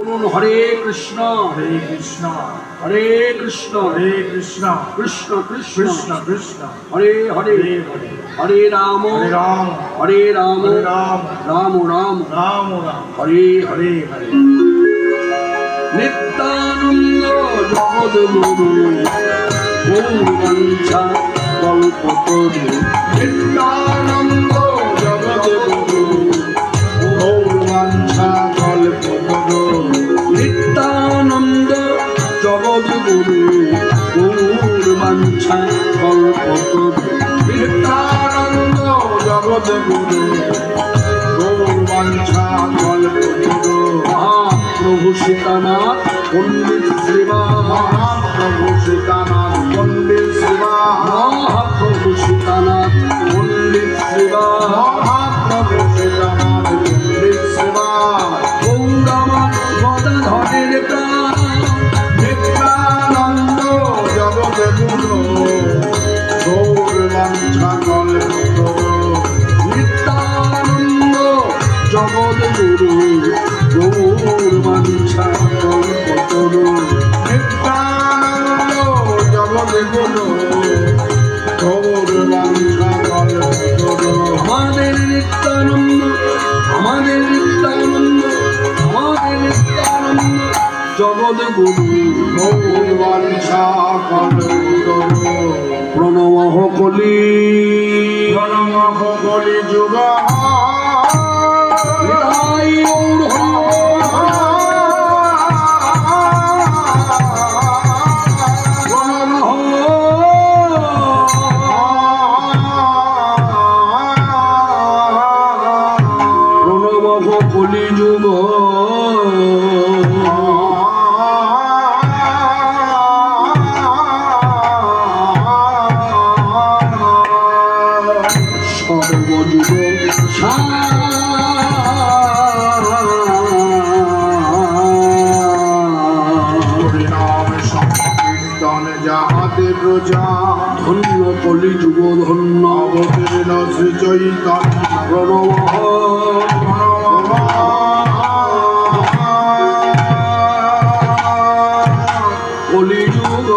हरे कृष्ण हरे कृष्ण कृष्ण कृष्ण हरे हरे हरे राम राम राम हरे हरे नित्यानंद जगद्गुरु गौरवंश कल्पतरु नित्यानंद जगद्गुरु गौरवंश कल्पतरु नित्यानंद जगद्गुरु गौरवंश कल्पतरु नित्यानंद जगद्गुरु गौरवंश कल्पतरु महाप्रभु सीतानाथ पंडित सेवा महाप्रभु सीतानाथ पंडित सेवा महाप्रभु सीतानाथ पंडित सेवा महाप्रभु सीतानाथ पंडित सेवा गौरमान गदाधरेर प्राण नित्यानंद जगद्गुरु गौरवंश कल्पतरु नित्यानंद जगद्गुरु गौरवंश कल्पतरु नित्यानंद जगद्गुरु गौरवंश कल्पतरु हमारे नित्यानंद जगद्गुरु गौरवंश कल्पतरु प्रणवः कलि जुग धन्य कलि जुग धन्य अवतीर्ण श्री चैतन्य प्रणव कलि जुग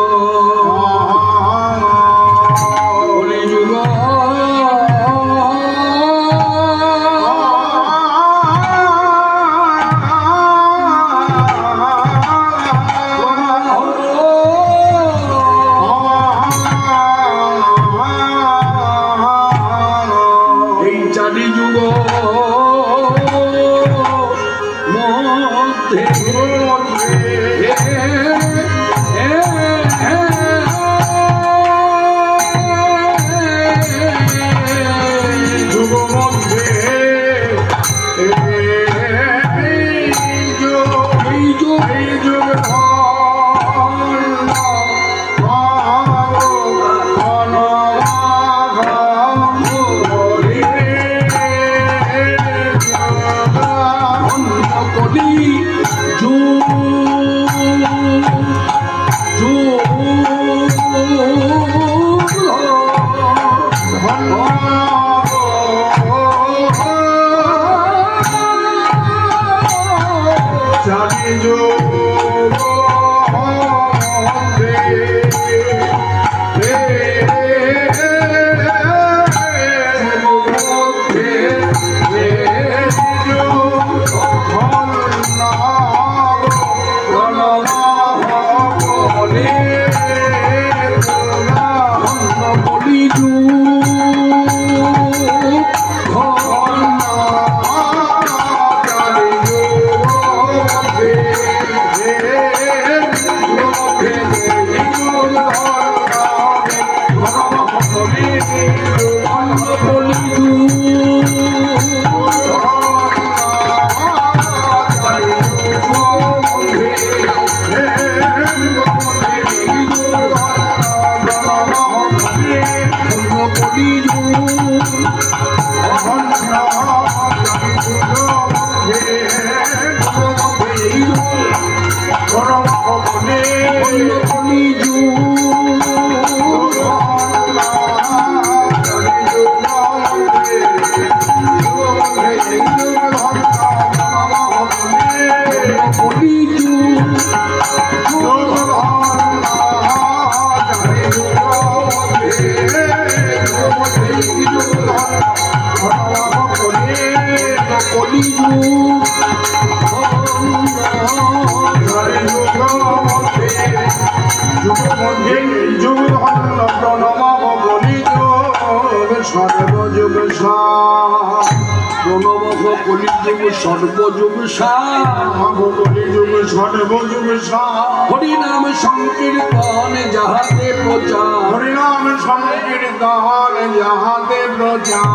হরিনাম সংকীর্তন যাহাতে প্রচার হরিনাম সংকীর্তন যাহাতে প্রচার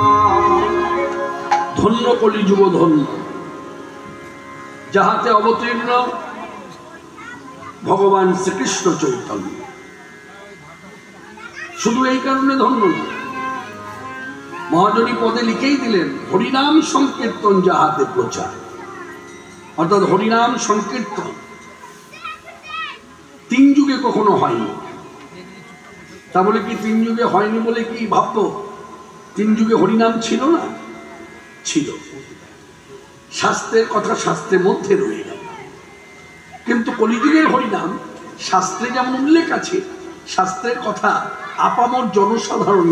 ধন্য কলিযুগ ধন্য যাহাতে অবতীর্ণ ভগবান শ্রীকৃষ্ণ চৈতন্য। শুধু এই কারণে ধন্য না, মহাজনী পদে লিখেই দিলেন হরিনাম সংকীর্তন যাহাতে প্রচার, অর্থাৎ হরিনাম সংকীর্তন তিন যুগে কখনো হয়নি। তা বলে কি তিন যুগে হয়নি বলে কি ভাবতো তিন যুগে হরিনাম ছিল না? ছিল। শাস্ত্রের কথা শাস্ত্রের মধ্যে রয়ে গেল, কিন্তু কলিযুগের হরিনাম শাস্ত্রে যেমন উল্লেখ আছে, শাস্ত্রের কথা আপামর জনসাধারণ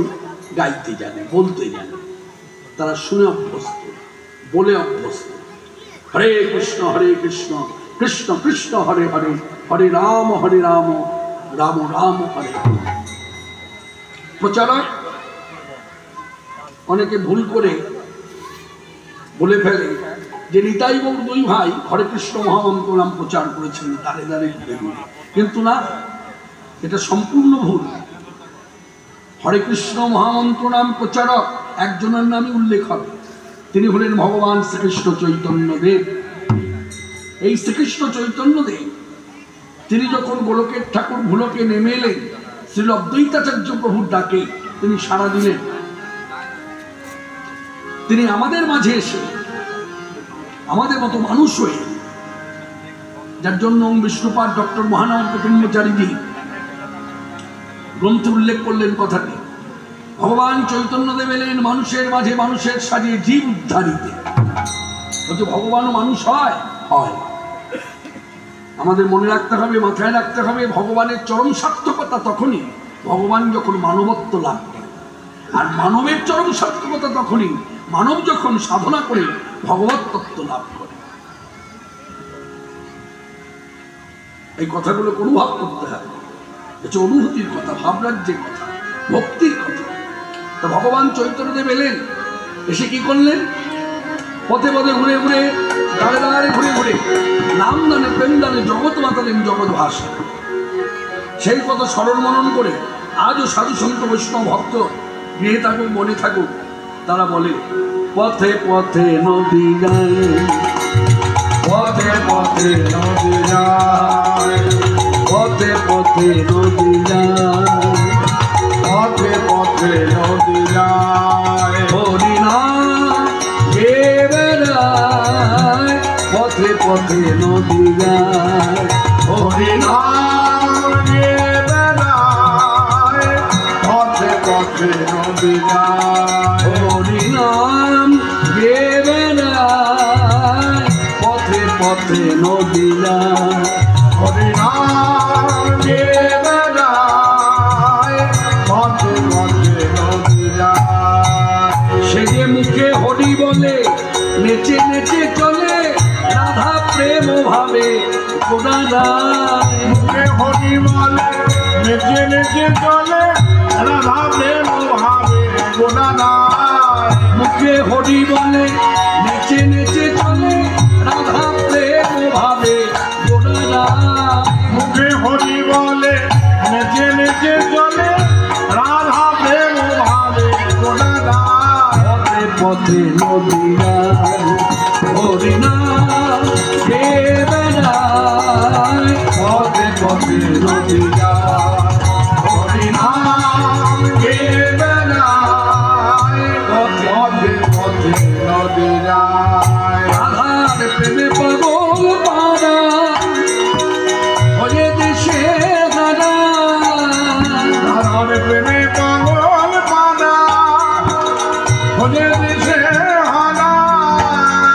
গাইতে জানে, বলতে জানে, তারা শুনে অভ্যস্ত, বলে অভ্যস্ত। হরে কৃষ্ণ কৃষ্ণ কৃষ্ণ হরে হরে, হরে রাম রাম রাম হরে হরে। প্রচারক অনেকে ভুল করে বলে ফেলে যে নিতাই গৌর দুই ভাই হরে কৃষ্ণ মহামন্ত্র নাম প্রচার করেছেন দাঁড়ে দাঁড়িয়ে, কিন্তু না, এটা সম্পূর্ণ ভুল। হরে কৃষ্ণ মহামন্ত্র নাম প্রচারক একজনের নামই উল্লেখ হবে, তিনি হলেন ভগবান শ্রীকৃষ্ণ চৈতন্য দেব। এই শ্রীকৃষ্ণ চৈতন্য দেব তিনি যখন গোলকের ঠাকুর ভুলকে নেমে এলেন, শ্রীল অদ্বৈতাচার্য প্রভুর ডাকে তিনি সাড়া দিলেন। তিনি আমাদের মাঝে এসে আমাদের মতো মানুষ হয়ে, যার জন্য বিষ্ণুপাদ ডক্টর মহানাম কুটুম্বচারীজি গ্রন্থে উল্লেখ করলেন কথাটি, ভগবান চৈতন্যদেব এলেন মানুষের মাঝে মানুষের সাজে জীব উদ্ধারিতে। বলছে ভগবানও মানুষ হয়? হয়। আমাদের মনে রাখতে হবে, মাথায় রাখতে হবে, ভগবানের চরম সার্থকতা তখনই ভগবান যখন মানবত্ব লাভ করে, আর মানবের চরম সার্থকতা তখনই মানব যখন সাধনা করে ভগবত তত্ত্ব লাভ করে। এই কথাগুলো অনুভব করতে হবে, এটা অনুভূতির কথা, ভাবরাজ্যের কথা, ভক্তির কথা। তা ভগবান চৈতন্যদেব এলেন, এসে কি করলেন? পথে পথে ঘুরে ঘুরে, দাঁড়ে দাঁড়ে ঘুরে ঘুরে নাম দানে প্রেম দানে জগৎ মাতালেন জগৎ ভাষা। সেই কথা স্মরণ মনন করে আজও সাধু সন্ত বৈষ্ণব ভক্ত গৃহে থাকুক মনে থাকুক, তারা বলে পথে পথে নদী যায়, পথে পথে নদী যায়, পথে পথে নদী যায়, পথে পথে নদী যায়, হরিনাম গে বেড়ায়, পথে পথে নদী যায়, হরিনাম গে বেড়ায়, পথে পথে নদী যায়, হরিনাম গে বেড়ায়, পথে পথে নদী যায়, হরিনাম গে বেড়ায়, পথে পথে নদী যায়। সে যে মুখে হরি বলে নেচে নেচে চলে, রাধা প্রেম ভাবে গোনা যায়। মুখে হরি বলে নেচে নেচে চলে, রাধা প্রেম ভাবে গোনা যায়। মুখে হরি বলে নেচে নেচে চলে, রাধা প্রেম ভাবে গোনা যায়। মুখে হরি বলে নেচে নেচে চলে, রাধা প্রেম ভাবে গোনা যায়। পথে পথে নদী যায়, হরিনাম গে বেড়ায়, পথে পথে নদী যায়, হরিনাম গে বেড়ায়, পথে পথে নদী যায়। রাধার প্রেমে পাগল পারা হয়ে দেশে হারা, রাধার প্রেমে পাগল পারা হয়ে দেশে হারা,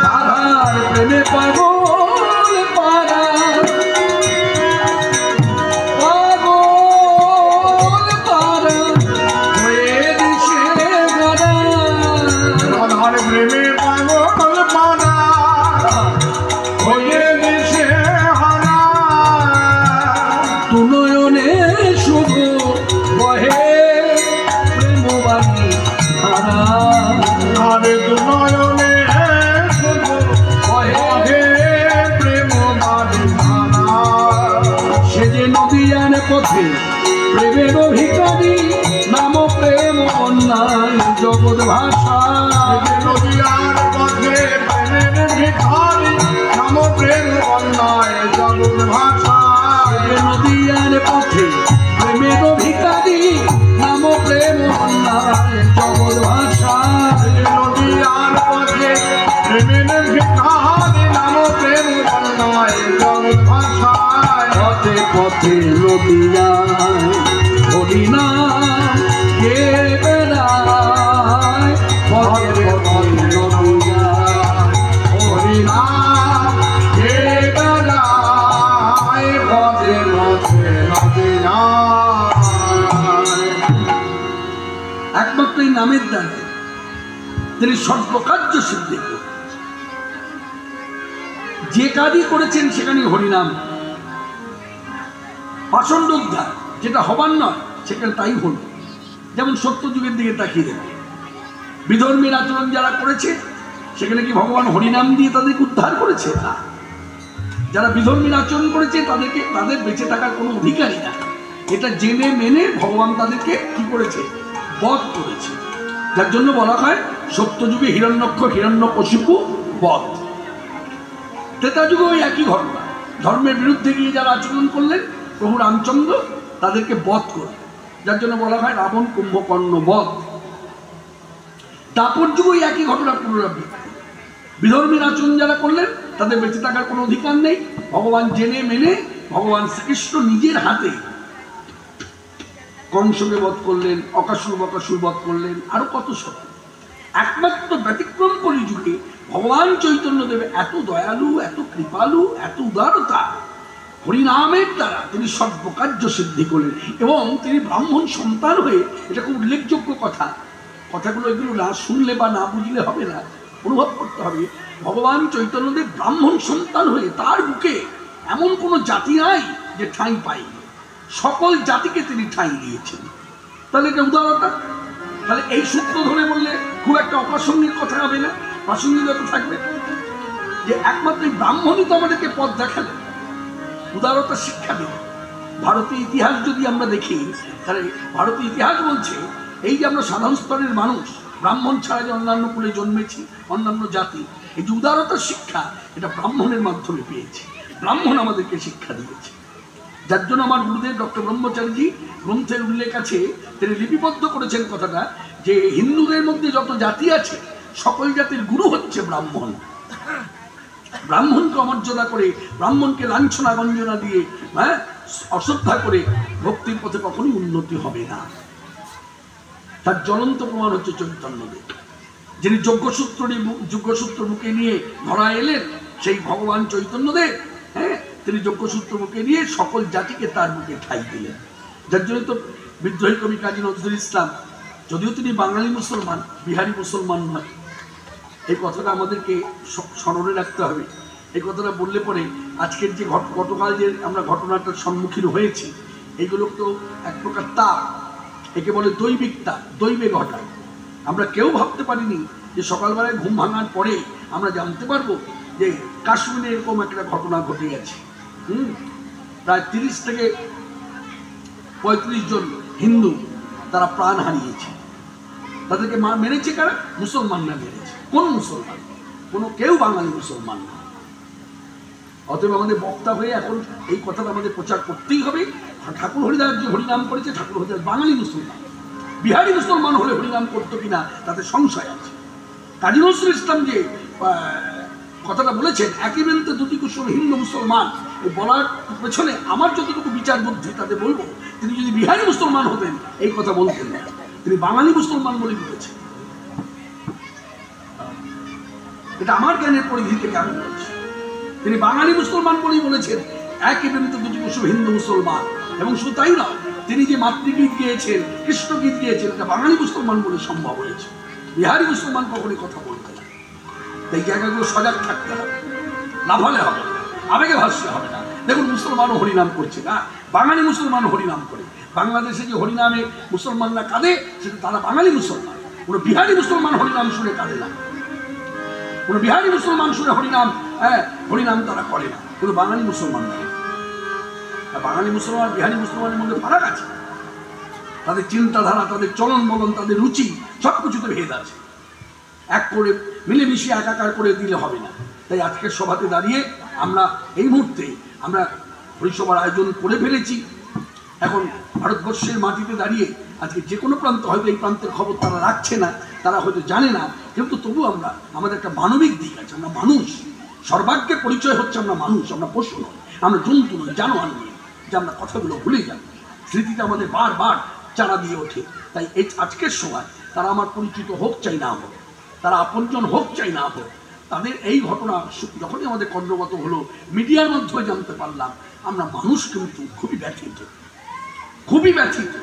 রাধার প্রেমে পাগল পারা পথে প্রেমের ভিখারি নাম প্রেম অন্যায় জগৎ ভাষা। নদিয়ার পথে প্রেমের ভিখারি নাম প্রেম অন্যায় জগৎ ভাষা। নদিয়ার পথে প্রেমের ভিখারি নাম প্রেম অন্যায় জগৎ ভাষা। নদিয়ার পথে প্রেমের ভিখারি নাম প্রেম অন্যায় জগৎ ভাষা। পথে পথে নদিয়ায় হরিনাম কে বেড়ায়। পথে পথে নদিয়ায় হরিনাম কে বেড়ায়। পথে পথে নদিয়ায়। একমাত্র এই নামের দ্বারা তিনি সর্বকার্য সিদ্ধি করেছেন। যে কাজই করেছেন সেখানে হরিনাম। পাষণ্ড উদ্ধার যেটা হবার নয় সেখানে তাই হল। যেমন সত্যযুগের দিকে তাকিয়ে দেবে, বিধর্মীর আচরণ যারা করেছে সেখানে কি ভগবান হরিনাম দিয়ে তাদেরকে উদ্ধার করেছে? না। যারা বিধর্মীর আচরণ করেছে তাদের বেঁচে থাকার কোনো অধিকারই না। এটা জেনে মেনে ভগবান তাদেরকে কি করেছে? বধ করেছে। যার জন্য বলা হয় সত্যযুগে হিরণ্যক্ষ হিরণ্যকশিপু বধ। ত্রেতা যুগে ওই একই ঘটনা। ধর্মের বিরুদ্ধে গিয়ে যারা আচরণ করলেন প্রভু রামচন্দ্র তাদেরকে বধ করলেন। যার জন্য বলা হয় রাবণ কুম্ভকর্ণ বধ। দাপর যুগে ওই একই ঘটনা পুনরাবৃত্তি। বিধর্মীর আচরণ যারা করলেন তাদের বেঁচে থাকার কোনো অধিকার নেই। ভগবান জেনে মেনে ভগবান শ্রীকৃষ্ণ নিজের হাতে কংসকে বধ করলেন, অকাসুর বকাসুর বধ করলেন, আরো কত সব। একমাত্র ব্যতিক্রম কলিযুগে ভগবান চৈতন্যদেব এত দয়ালু, এত কৃপালু, এত উদারতা, হরিনামের দ্বারা তিনি সর্বকার্য সিদ্ধি করলেন। এবং তিনি ব্রাহ্মণ সন্তান হয়ে, এটা খুব উল্লেখযোগ্য কথা, কথাগুলো এগুলো না শুনলে বা না বুঝলে হবে না, অনুভব করতে হবে। ভগবান চৈতন্যদেব ব্রাহ্মণ সন্তান হয়ে তার বুকে এমন কোনো জাতি নাই যে ঠাঁই পায়নি। সকল জাতিকে তিনি ঠাঁই দিয়েছেন। তাহলে এটা উদারতা। তাহলে এই সূত্র ধরে বললে খুব একটা অপ্রাসঙ্গিক কথা হবে না, প্রাসঙ্গিকতা থাকবে যে একমাত্র ব্রাহ্মণই তো আমাদেরকে পথ দেখালেন, উদারতা শিক্ষা দিল। ভারতীয় ইতিহাস যদি আমরা দেখি তাহলে ভারতীয় ইতিহাস বলছে এই যে আমরা সাধারণ স্তরের মানুষ, ব্রাহ্মণ ছাড়া যে অন্যান্য কুলে জন্মেছি, অন্যান্য জাতি, এই যে উদারতার শিক্ষা এটা ব্রাহ্মণের মাধ্যমে পেয়েছে। ব্রাহ্মণ আমাদেরকে শিক্ষা দিয়েছে। যার জন্য আমার গুরুদেব ডক্টর ব্রহ্মচারীজি গ্রন্থের উল্লেখ আছে, তিনি লিপিবদ্ধ করেছেন কথাটা যে হিন্দুদের মধ্যে যত জাতি আছে সকল জাতির গুরু হচ্ছে ব্রাহ্মণ। ব্রাহ্মণকে অমর্যাদা করে, ব্রাহ্মণকে লাঞ্ছনা গঞ্জনা দিয়ে অশ্রদ্ধা করে ভক্তির পথে কখনোই উন্নতি হবে না। তার জ্বলন্ত প্রমাণ হচ্ছে চৈতন্যদেব, যিনি যজ্ঞসূত্র মুখে নিয়ে ধরা এলেন, সেই ভগবান চৈতন্যদেব তিনি যজ্ঞসূত্র মুখে নিয়ে সকল জাতিকে তার মুখে ঠাঁই দিলেন। যার জন্য তো বিদ্রোহী কবি কাজী নজরুল ইসলাম, যদিও তিনি বাঙালি মুসলমান, বিহারি মুসলমান নয়, এই কথাটা আমাদেরকে স্মরণে রাখতে হবে। এই কথাটা বললে পরে আজকের যে গতকাল যে আমরা ঘটনাটার সম্মুখীন হয়েছি, এইগুলো তো এক প্রকার তাপ, একে বলে দৈবিক তাপ, দৈবে ঘটায়। আমরা কেউ ভাবতে পারিনি যে সকালবেলায় ঘুম ভাঙার পরে আমরা জানতে পারবো যে কাশ্মীরে এরকম একটা ঘটনা ঘটে গেছে। প্রায় 30 থেকে 35 জন হিন্দু তারা প্রাণ হারিয়েছে। তাদেরকে মেরেছে কারা? মুসলমানরা মেরেছে। কোন মুসলমান? কোনো কেউ বাঙালি মুসলমান না। অতএব আমাদের বক্তা হয়ে এখন এই কথাটা আমাদের প্রচার করতেই হবে। ঠাকুর হরিদাস যে হরিনাম করেছে, ঠাকুর হরিদাস বাঙালি মুসলমান। বিহারি মুসলমান হলে হরিনাম করতো কিনা তাতে সংশয় আছে। কাজী নজরুল ইসলাম যে কথাটা বলেছেন, একই বেন্তে দুটি কুশল হিন্দু মুসলমান, এই বলার পেছনে আমার যতটুকু বিচার বুদ্ধি তাতে বলবো, তিনি যদি বিহারি মুসলমান হতেন এই কথা বলতেন না, তিনি বাঙালি মুসলমান বলে বলেছেন। এটা আমার জ্ঞানের পরিধি থেকে আমি বলছি। তিনি বাঙালি মুসলমান বলেই বলেছেন একই বেন্তে দুটি কুশল হিন্দু মুসলমান। এবং শুধু তাই নয়, তিনি যে মাতৃগীত গিয়েছেন, কৃষ্ণগীত গিয়েছেন, এটা বাঙালি মুসলমান বলে সম্ভব হয়েছে। বিহারি মুসলমান কখনই কথা বলতে না। এই জায়গাগুলো সজাগ থাকতে হবে, লাফালে হবে না, আবেগে ভাসতে হবে না। দেখুন মুসলমানও হরিনাম করছে না, বাঙালি মুসলমানও হরিনাম করে। বাংলাদেশে যে হরিনামে মুসলমানরা কাঁদে সেটা তারা বাঙালি মুসলমান। কোনো বিহারি মুসলমান হরিনাম শুনে কাঁদে না, কোনো বিহারি মুসলমান শুনে হরিনাম তারা করে না, কোনো বাঙালি মুসলমান না। বাঙালি মুসলমান বিহারি মুসলমানের মধ্যে ফারাক আছে, তাদের চিন্তাধারা, তাদের চলন বলন, তাদের রুচি সব কিছুতে ভেদ আছে। এক করে মিলেমিশে একাকার করে দিলে হবে না। তাই আজকের সভাতে দাঁড়িয়ে আমরা এই মুহূর্তে আমরা হরিসভার আয়োজন করে ফেলেছি। এখন ভারতবর্ষের মাটিতে দাঁড়িয়ে আজকে যে কোনো প্রান্ত, হয়তো এই প্রান্তের খবর তারা রাখছে না, তারা হয়তো জানে না, কিন্তু তবু আমরা, আমাদের একটা মানবিক দিক আছে, আমরা মানুষ। সর্বাগ্যের পরিচয় হচ্ছে আমরা মানুষ, আমরা পশু নয়, আমরা জন্তু নই, জানোয়ার নই, যে আমরা কথাগুলো ভুলে যাই। স্মৃতিতে আমাদের বারবার চারা দিয়ে ওঠে। তাই এই আজকের সময় তারা আমার পরিচিত হোক চাই না হোক, তারা আপনজন হোক চাই না হোক, তাদের এই ঘটনা যখনই আমাদের কর্ণগত হলো, মিডিয়ার মাধ্যমে জানতে পারলাম, আমরা মানুষ কিন্তু খুবই ব্যথিত, খুবই ব্যথিত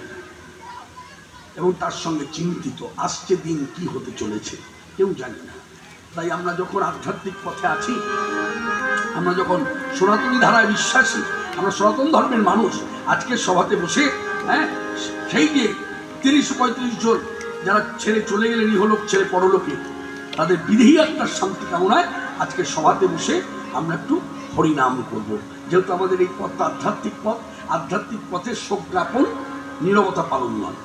এবং তার সঙ্গে চিন্তিত। আসছে দিন কি হতে চলেছে কেউ জানি না। তাই আমরা যখন আধ্যাত্মিক পথে আছি, আমরা যখন সনাতনী ধারায় বিশ্বাসী, আমরা সনাতন ধর্মের মানুষ, আজকের সভাতে বসে সেই যে ৩০-৩৫ জন যারা ছেড়ে চলে গেলেন ইহলোক ছেড়ে পরলোকে, তাদের বিধি আত্মার শান্তি কামনায় আজকের সভাতে বসে আমরা একটু হরিনাম করব। যেহেতু আমাদের এই পথটা আধ্যাত্মিক পথ, আধ্যাত্মিক পথে শোক জ্ঞাপন, নীরবতা পালন নয়।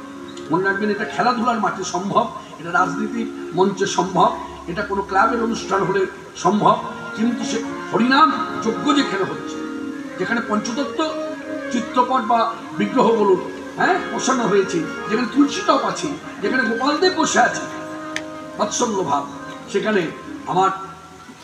মনে রাখবেন, এটা খেলাধুলার মাঠে সম্ভব, এটা রাজনীতির মঞ্চে সম্ভব, এটা কোনো ক্লাবের অনুষ্ঠান হলে সম্ভব, কিন্তু সে হরিনাম যজ্ঞ যেখানে হচ্ছে, যেখানে পঞ্চতত্ত্ব চিত্রপট বা বিগ্রহ বলুন বসানো হয়েছে, যেখানে তুলসী টপ আছে, যেখানে গোপালদেব বসে আছে বাৎসল্য ভাব, সেখানে আমার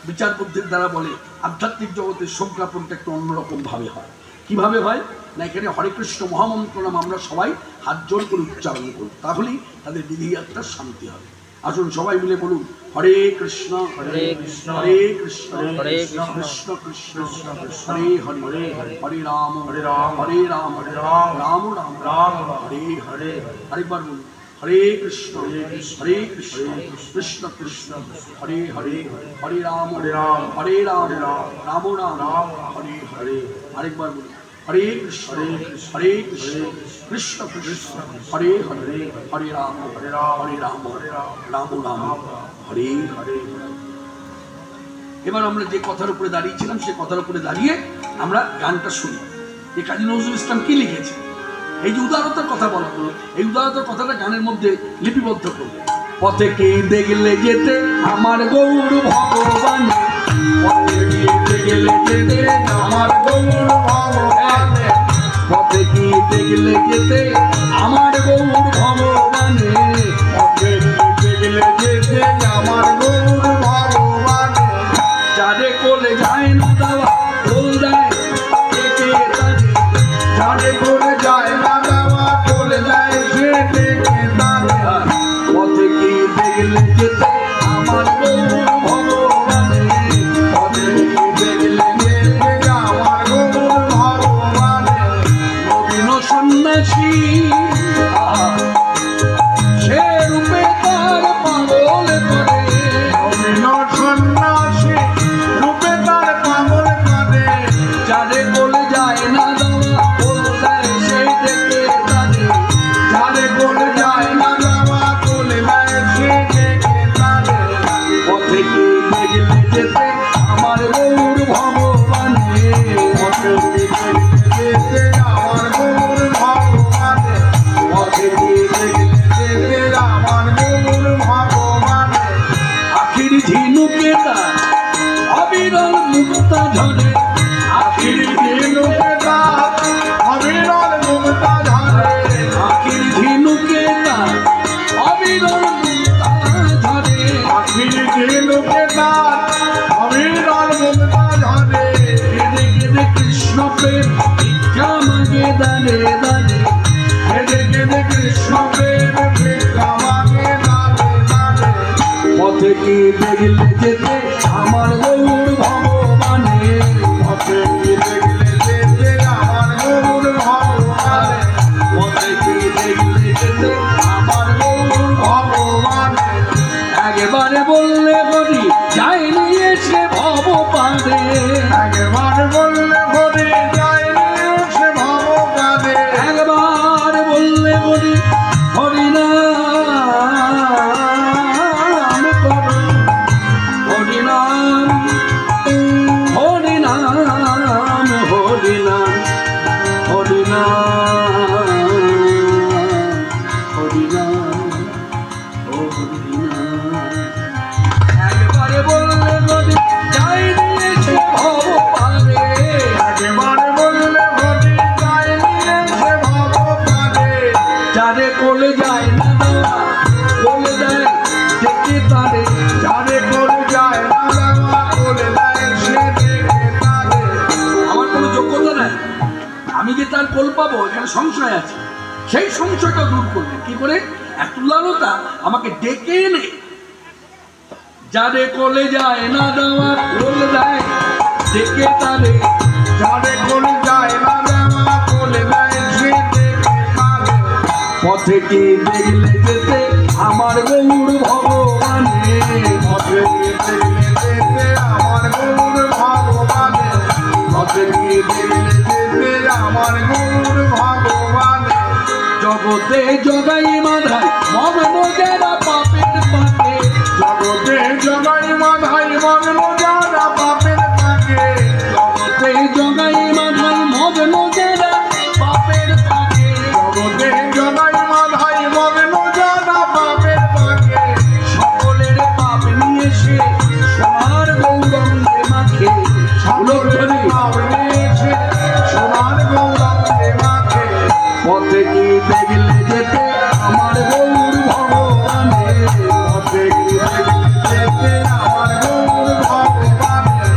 বিচার বুদ্ধির দ্বারা বলে আধ্যাত্মিক জগতের শোক জ্ঞাপনটা একটু অন্যরকম ভাবে হয়। কিভাবে হয় না, এখানে হরে কৃষ্ণ মহামন্ত্র নাম আমরা সবাই হাত জোর করে উচ্চারণ করি, তাহলেই তাদের বিধি আত্মার শান্তি হবে। আসুন সবাই মিলে বলুন, হরে কৃষ্ণ হরে কৃষ্ণ হরে কৃষ্ণ হরে কৃষ্ণ কৃষ্ণ হরে হরে হরে রাম হরে রাম হরে রাম হরে রাম রাম রাম রাম হরে হরে। আরেকবার বলুন, হরে কৃষ্ণ হরে কৃষ্ণ কৃষ্ণ কৃষ্ণ হরে হরে হরে রাম হরে রাম হরে রাম রাম রাম রাম হরে হরে। আরেকবার বলুন, হরে কৃষ্ণ হরে কৃষ্ণ কৃষ্ণ কৃষ্ণ হরে হরে হরে রাম হরে রাম রাম রাম হরে হরে। এবার আমরা যে কথার উপরে দাঁড়িয়েছিলাম, সে কথার উপরে দাঁড়িয়ে আমরা গানটা শুনি। যে কাজী নজরুল ইসলাম কি লিখেছে, এই যে উদারতার কথা বলা হলো, এই উদারতার কথাটা গানের মধ্যে লিপিবদ্ধ করবে। পথে কে দেখলে যেতে আমার গৌর ভগবান, পথে কে দেখলে যেতে আমার গৌর ভগবান, পথে কে দেখলে যেতে আমার গৌর ভগবানে, পথে কে দেখলে যেতে আমার গৌর ভগবানে, যারে কোলে যায় না দেওয়া কোল দেয় কে তারে, যারে করে যায় না দেওয়া চলে যায় সে দেখে তারে, পথে কে দেখলে যেতে আমার গৌর ভগবানে, পথে কে দেখলে যেতে আমার গৌর ভগবানে, নবীন সন্ন্যাসী সে রূপে তার পাগল করে, নবীন সন্ন্যাসী রূপে তার পাগল করে, যারে কোলে যায় না দেওয়া কোল দেয় সে দেখে তারে, যারে করে যায় না দেওয়া চলে যায় সে দেখে তারে, পথে কে দেখলে যেতে আমার গৌর ভগবানে, পথে কে দেখলে যেতে আমার গৌর ভগবানে, পথে কে দেখলে যেতে আমার গৌর ভগবানে, আখির ঝিনুকে তার অবিরল মুক্তা ঝরে, আখির ঝিনুকে তার অবিরল মুক্তা ঝরে, আখির ঝিনুকে তার অবিরল মুক্তা ঝরে, আখির ঝিনুকে তার অবিরল মুক্তা ঝরে, কেঁদে কেঁদে কৃষ্ণ প্রেম ভিক্ষা মাগে দানে দানে, কেঁদে কেঁদে কৃষ্ণ প্রেম ভিক্ষা মাগে দানে দানে, পথে কে দেখলে যেতে আমার গৌর ভগবানে, পথে কে দেখলে যেতে আমার গৌর ভগবানে, পথে কে দেখলে যেতে আমার গৌর ভগবানে, একবারে বললে বলি যাই নিয়ে সে ভব পারে, একবার বললে হরি যায়নি সে ভবপাদে, একবার বললে বলি হরিনাম করো, হরিনাম হরিনাম হরিনাম আমি যে তার কোল পাবো এখানে সংশয় আছে, সেই সংশয়টা দূর করলেন কি করে? এত উদারতা, আমাকে ডেকে এনে যারে কোলে যায় না দেওয়া কোল দেয়, ডেকে তারে যারে কোলে যায় না দেওয়া কোলে দেয়, সে ডেকে তারে। পথে কি দেখলে যেতে আমার গৌর ভগবানে, পথে কি দেখলে যেতে আমার গৌর ভগবানে, পথে কি দেখলে যেতে আমার গৌর ভগবানে। জগতে জগাই মাধাই মগ্ন যারা পাপের পাকে, জগতে জগাই মাধাই মগ্ন যারা পাপের পাকে, জগতে জগাই মাধাই মগ্ন যারা পাপের পাকে, জগতে জগাই মাধাই মগ্ন যারা পাপের পাকে। সকলের পাপ নিয়ে সে সোনার গৌরঙ্গে মাখে, সকলের পাপ নিয়েছে সোনার গৌরঙ্গে মাখে। পথে কি দেখলে যেতে আমার গৌর ভগবানে, পথে কি দেখলে যেতে আমার গৌর ভগবানে,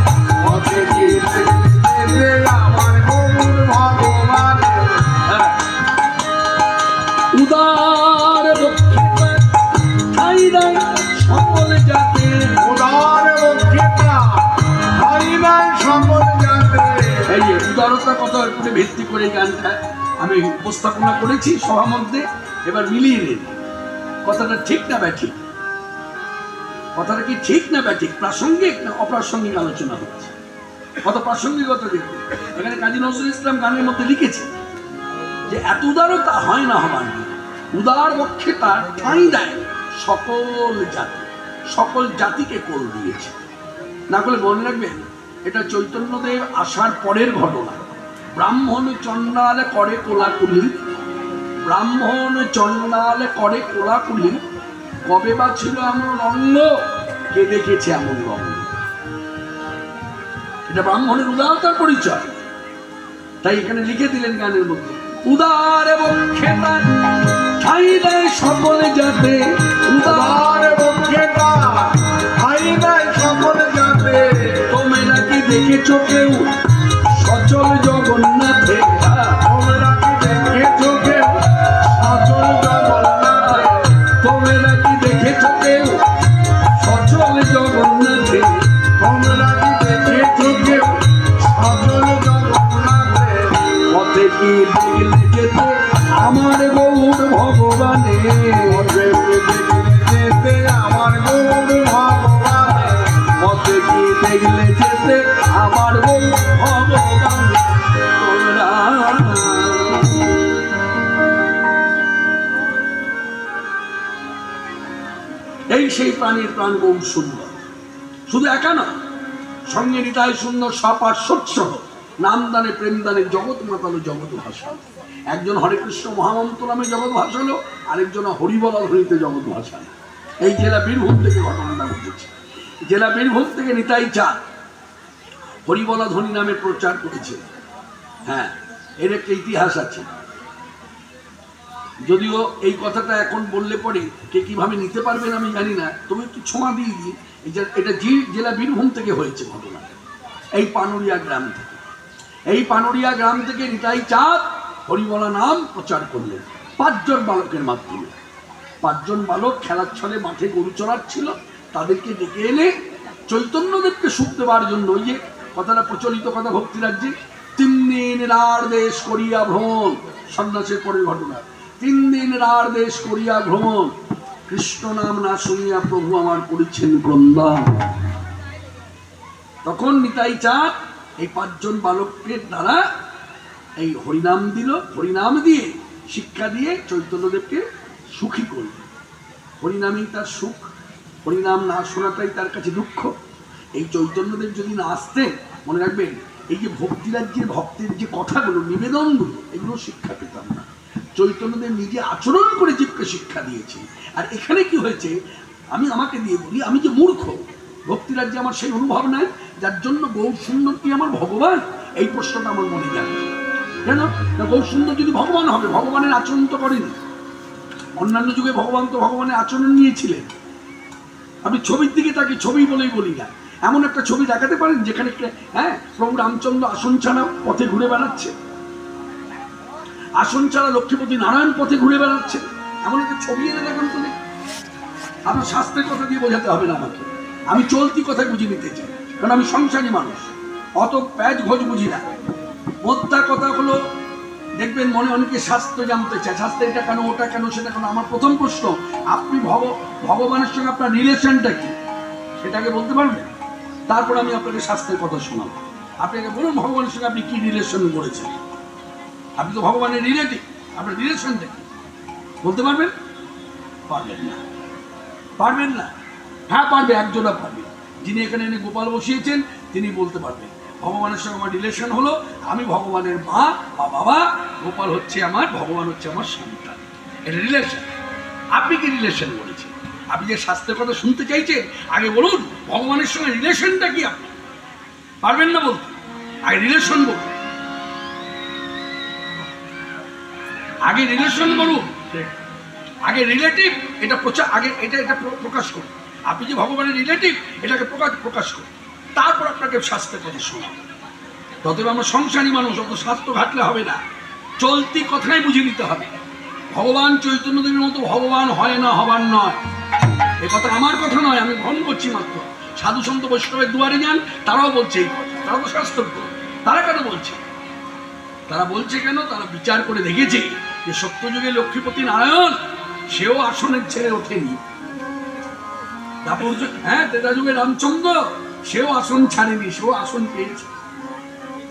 পথে কি দেখলে যেতে আমার গৌর ভগবানে। উদার বক্ষিতা ঠাই দেয় সকল জাতি, উদার বক্তৃতা ঠাই দেয় সকল জাতি। এই যে উদারতার কথার উপরে ভিত্তি করে গানটা আমি উপস্থাপনা করেছি সভা মধ্যে। এবার মিলিয়ে নিন কথাটা ঠিক না ব্যাঠিক, কথাটা কি ঠিক না ব্যাঠিক, প্রাসঙ্গিক না অপ্রাসঙ্গিক আলোচনা হচ্ছে। কত প্রাসঙ্গিকতা দেখুন, এখানে কাজী নজরুল ইসলাম গানের মধ্যে লিখেছে যে এত উদারতা হয় না হবার না, উদার বক্ষে তার ঠাঁই দেয় সকল জাতি, সকল জাতিকে কোল দিয়েছে। না করলে মনে রাখবেন এটা চৈতন্যদেব আসার পরের ঘটনা। ব্রাহ্মণ চণ্ডাল করে কোলাকুলি, ব্রাহ্মণ চণ্ডাল করে কোলাকুলি, কবে বা ছিল এমন রঙ্গ, কে দেখেছে এমন রঙ্গ? এটা ব্রাহ্মণের উদারতার পরিচয়। তাই এখানে লিখে দিলেন গানের মধ্যে, উদার বক্ষে তার ঠাঁই দেয় সকলে যাতে, উদার উদার বক্তৃতা ঠাই দেয় সকল জাতি। তোমরা কি দেখেছো কেউ সচল জগন্নাথে, তোমরা কি দেখেছো কেউ সচল জগন্নাথে, তোমরা কি দেখেছো কেউ সচল জগন্নাথে, তোমরা কি দেখেছো কেউ সচল জগন্নাথে। পথে কি দেখলে যেতে আমার গৌর ভগবানে, পথে কি দেখলে যেতে আমার গৌর ভগবানে, পথে কি দেখলে যেতে আমার গৌর ভগবানে। তোমরা এই সেই প্রাণীর প্রাণ গৌর সুন্দর, শুধু একা না, সঙ্গে নিতাই সুন্দর সপার্শ্বৎস নামদানে প্রেমদানে জগৎ মাতালো জগৎ ভাষালো। একজন হরে কৃষ্ণ মহামন্ত্র নামে জগৎ ভাষালো, আরেকজন হরিবলা ধ্বনিতে জগৎ ভাষালো। এই জেলা বীরভূম থেকে ঘটনাটা ঘটেছে। জেলা বীরভূম থেকে নিতাই চাঁদ হরিবলা ধ্বনি নামে প্রচার করেছে। হ্যাঁ, এর একটা ইতিহাস আছে, যদিও এই কথাটা এখন বললে পরে কে কিভাবে নিতে পারবেন আমি জানি না, তবে একটু ছোঁয়া দিয়ে দিই। এটা জেলা বীরভূম থেকে হয়েছে ঘটনাটা, এই পানুরিয়া গ্রাম থেকে। এই পানুরিয়া গ্রাম থেকে নিতাই চাঁদ হরিবলা নাম প্রচার করলেন 5 জন বালকের মাধ্যমে। 5 জন বালক খেলার ছলে মাঠে গরু চড়াচ্ছিল, তাদেরকে ডেকে এনে চৈতন্যদেবকে সুখ দেওয়ার জন্য, ওই যে কথাটা প্রচলিত কথা ভক্তিরাজ্যে, 3 দিন রার দেশ করিয়া ভ্রমণ, সন্ন্যাসের পরের ঘটনা। 3 দিন রার দেশ করিয়া ভ্রমণ, কৃষ্ণ নাম না শুনিয়া প্রভু আমার করেছেন ক্রন্দন। তখন নিতাই চাঁদ এই 5 জন বালকের দ্বারা এই হরিনাম দিল, হরিনাম দিয়ে শিক্ষা দিয়ে চৈতন্যদেবকে সুখী করল। হরিনামেই তার সুখ, হরিনাম না শোনাটাই তার কাছে দুঃখ। এই চৈতন্যদেব যদি না আসতেন, মনে রাখবেন এই যে ভক্তিরাজ্যের ভক্তের যে কথাগুলো নিবেদনগুলো, এগুলো শিক্ষা পেতাম না। চৈতন্যদেব নিজে আচরণ করে জীবকে শিক্ষা দিয়েছে। আর এখানে কি হয়েছে, আমি আমাকে দিয়ে বলি, আমি যে মূর্খ, ভক্তিরাজ্যে আমার সেই অনুভব নাই, যার জন্য গৌর সুন্দর কি আমার ভগবান, এই প্রশ্নটা আমার মনে যাচ্ছে। কেন না, গৌর সুন্দর যদি ভগবান হবে, ভগবানের আচরণ তো করেনি। অন্যান্য যুগে ভগবান তো ভগবানের আচরণ নিয়েছিলেন। আপনি ছবির দিকে তাকে ছবি বলেই বলি না, এমন একটা ছবি দেখাতে পারেন যেখানে প্রভু রামচন্দ্র আসন ছাড়া পথে ঘুরে বেড়াচ্ছে? আসন ছাড়া লক্ষ্মীপতি নারায়ণ পথে ঘুরে বেড়াচ্ছেন, এমন একটা ছবি এনে দেখান তো দেখি। আপনার শাস্ত্রের কথা দিয়ে বোঝাতে হবে না আমাকে, আমি চলতি কথায় বুঝে নিতে চাই, কারণ আমি সংসারী মানুষ, অত প্যাচ ঘোজ বুঝি না। মোদ্দা কথা হলো, দেখবেন মনে অনেকে শাস্ত্র জানতে চায়, শাস্ত্রে এটা কেন, ওটা কেন, সেটা কেন। আমার প্রথম প্রশ্ন, আপনি ভগবানের সঙ্গে আপনার রিলেশনটা কি সেটাকে বলতে পারবেন? তারপর আমি আপনাকে শাস্ত্রের কথা শোনাবো। আপনাকে বলুন ভগবানের সঙ্গে আপনি কি রিলেশন করেছেন? আপনি তো ভগবানের রিলেটিভ, আপনার রিলেশনটা কি বলতে পারবেন? পারবেন না, পারবেন না। হ্যাঁ পারবে, একজনা পারবে, যিনি এখানে এনে গোপাল বসিয়েছেন তিনি বলতে পারবেন ভগবানের সঙ্গে আমার রিলেশন হলো, আমি ভগবানের মা বা বাবা, গোপাল হচ্ছে আমার, ভগবান হচ্ছে আমার সন্তান, এটা রিলেশন। আপনি কি রিলেশন করেছেন? আপনি যে শাস্ত্রের কথা শুনতে চাইছেন, আগে বলুন ভগবানের সঙ্গে রিলেশনটা কি। আপনি পারবেন না বলতে, আগে রিলেশন বলুন, আগে রিলেশন বলুন, আগে রিলেটিভ এটা প্রচার, আগে এটা প্রকাশ করুন। আপনি যে ভগবানের রিলেটিভ এটাকে প্রকাশ করুন, তারপর আপনাকে শাস্ত্রের কথা শোনাবো। ততবে আমরা সংসারী মানুষ, অত শাস্ত্র ঘাটলে হবে না, চলতি কথাই বুঝে নিতে হবে। ভগবান চৈতন্যদেবের মতো ভগবান হয় না, হবার নয়। এ কথা আমার কথা নয়, আমি ভ্রম করছি মাত্র। সাধু সন্ত বৈষ্ণবের দুয়ারে যান, তারাও বলছে এই কথা, তারা তো শাস্ত্রজ্ঞ। তারা কেন বলছে? তারা বলছে কেন? তারা বিচার করে দেখেছে যে সত্যযুগে লক্ষ্মীপতি নারায়ণ সেও আসনের ছেড়ে ওঠেনি। তারপর হ্যাঁ ত্রেতা যুগে রামচন্দ্র সেও আসন ছাড়েনি, সেও আসন পেয়েছে।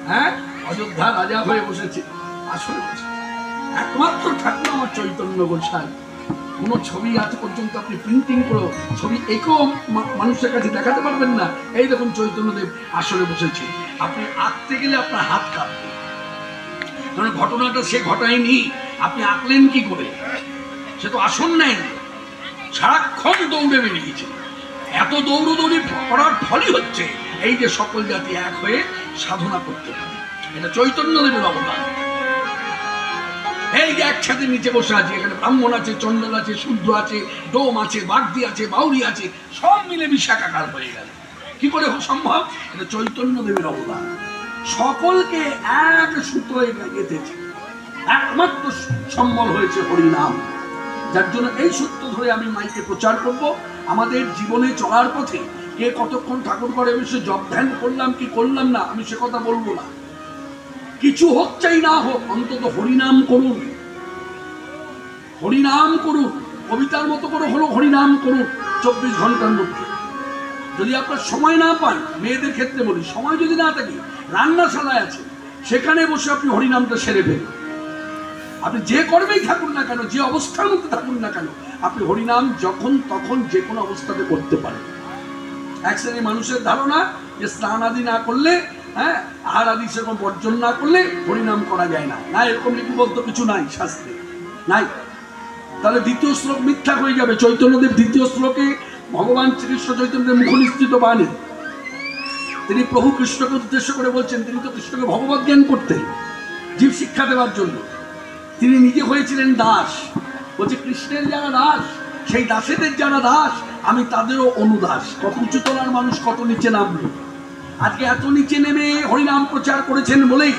হ্যাঁ, অযোধ্যা রাজা হয়ে বসেছে, আসনে বসে। একমাত্র ঠাকুর আমার চৈতন্য গোসাই। কোনো ছবি আজ পর্যন্ত আপনি প্রিন্টিং করে ছবি একেও মানুষের কাছে দেখাতে পারবেন না, এই দেখুন চৈতন্যদেব আসনে বসেছে। আপনি আঁকতে গেলে আপনার হাত কাঁপবে, কারণ ঘটনাটা সে ঘটায়নি, আপনি আঁকলেন কি করে? সে তো আসন নেয়নি, সারাক্ষণ দৌড়ে বেরিয়েছে। এত দৌড়দৌড়ি করার ফলই হচ্ছে এই যে সকল জাতি এক হয়ে সাধনা করতে পারে, এটা চৈতন্যদেবের অবদান। এই যে একসাথে নিচে বসে আছে, এখানে ব্রাহ্মণ আছে, চণ্ডাল আছে, শূদ্র আছে, ডোম আছে, বাগদি আছে, বাউরি আছে, সব মিলে বিশাকাকার হয়ে গেল। কি করে সম্ভব? এটা চৈতন্যদেবের অবদান। সকলকে এক সূত্রে গেঁথেছে, একমাত্র সম্বল হয়েছে হরিনাম। যার জন্য এই সূত্র ধরে আমি মাইকে প্রচার করব। আমাদের জীবনে চলার পথে কে কতক্ষণ ঠাকুর ঘরে বসে জপ ধ্যান করলাম কি করলাম না, আমি সে কথা বলবো না। কিছু হোক চাই না হোক, অন্তত হরিনাম করুন, হরিনাম করুন। কবিতার মতো করে হলো হরিনাম করুন 24 ঘন্টার মধ্যে। যদি আপনার সময় না পান, মেয়েদের ক্ষেত্রে বলি, সময় যদি না থাকে, রান্নাশালায় আছে, সেখানে বসে আপনি হরিনামটা সেরে ফেলুন। আপনি যে কর্মেই থাকুন না কেন, যে অবস্থার মধ্যে থাকুন না কেন, আপনি হরিনাম যখন তখন যে কোনো অবস্থাতে করতে পারেন। এক শ্রেণীর মানুষের ধারণা যে স্নান আদি না করলে, হ্যাঁ আহার আদি সেরকম বর্জন না করলে হরিনাম করা যায় না। না, এরকম লিপিবদ্ধ কিছু নাই শাস্ত্রে, নাই। তাহলে দ্বিতীয় শ্লোক মিথ্যা হয়ে যাবে। চৈতন্যদেব দ্বিতীয় শ্লোকে ভগবান শ্রীকৃষ্ণ চৈতন্যদেব মুখনিসৃত বাণী, তিনি প্রভু কৃষ্ণকে উদ্দেশ্য করে বলছেন। তিনি তো কৃষ্ণকে ভগবত জ্ঞান করতেন, জীব শিক্ষা দেওয়ার জন্য। তিনি নিজে হয়েছিলেন দাস। বলছে কৃষ্ণের যারা দাস, সেই দাসেদের যারা দাস, আমি তাদেরও অনুদাস। কত উচ্চতলার মানুষ কত নিচে নামলো। আজকে এত নিচে নেমে হরিনাম প্রচার করেছেন বলেই,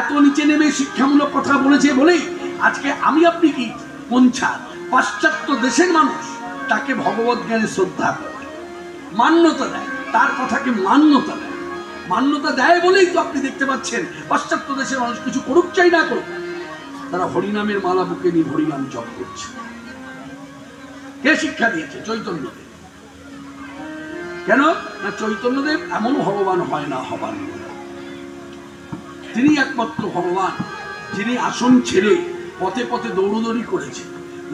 এত নিচে নেমে শিক্ষামূলক কথা বলেছে বলেই আজকে আমি আপনি কি পঞ্চা পাশ্চাত্য দেশের মানুষ তাকে ভগবত জ্ঞানে শ্রদ্ধা করে, মান্যতা দেয়, তার কথাকে মান্যতা দেয়। মান্যতা দেয় বলেই তো আপনি দেখতে পাচ্ছেন পাশ্চাত্য দেশের মানুষ কিছু করুক চাই না করুক, তারা হরিনামের মালা বুকে নিয়ে হরিনাম জপ করছে। কে শিক্ষা দিয়েছে? চৈতন্যদেব। কেন না? চৈতন্যদেব এমন ভগবান হয় না, হবার নয়। তিনি একমাত্র ভগবান যিনি আসন ছেড়ে পথে পথে দৌড়দৌড়ি করেছে,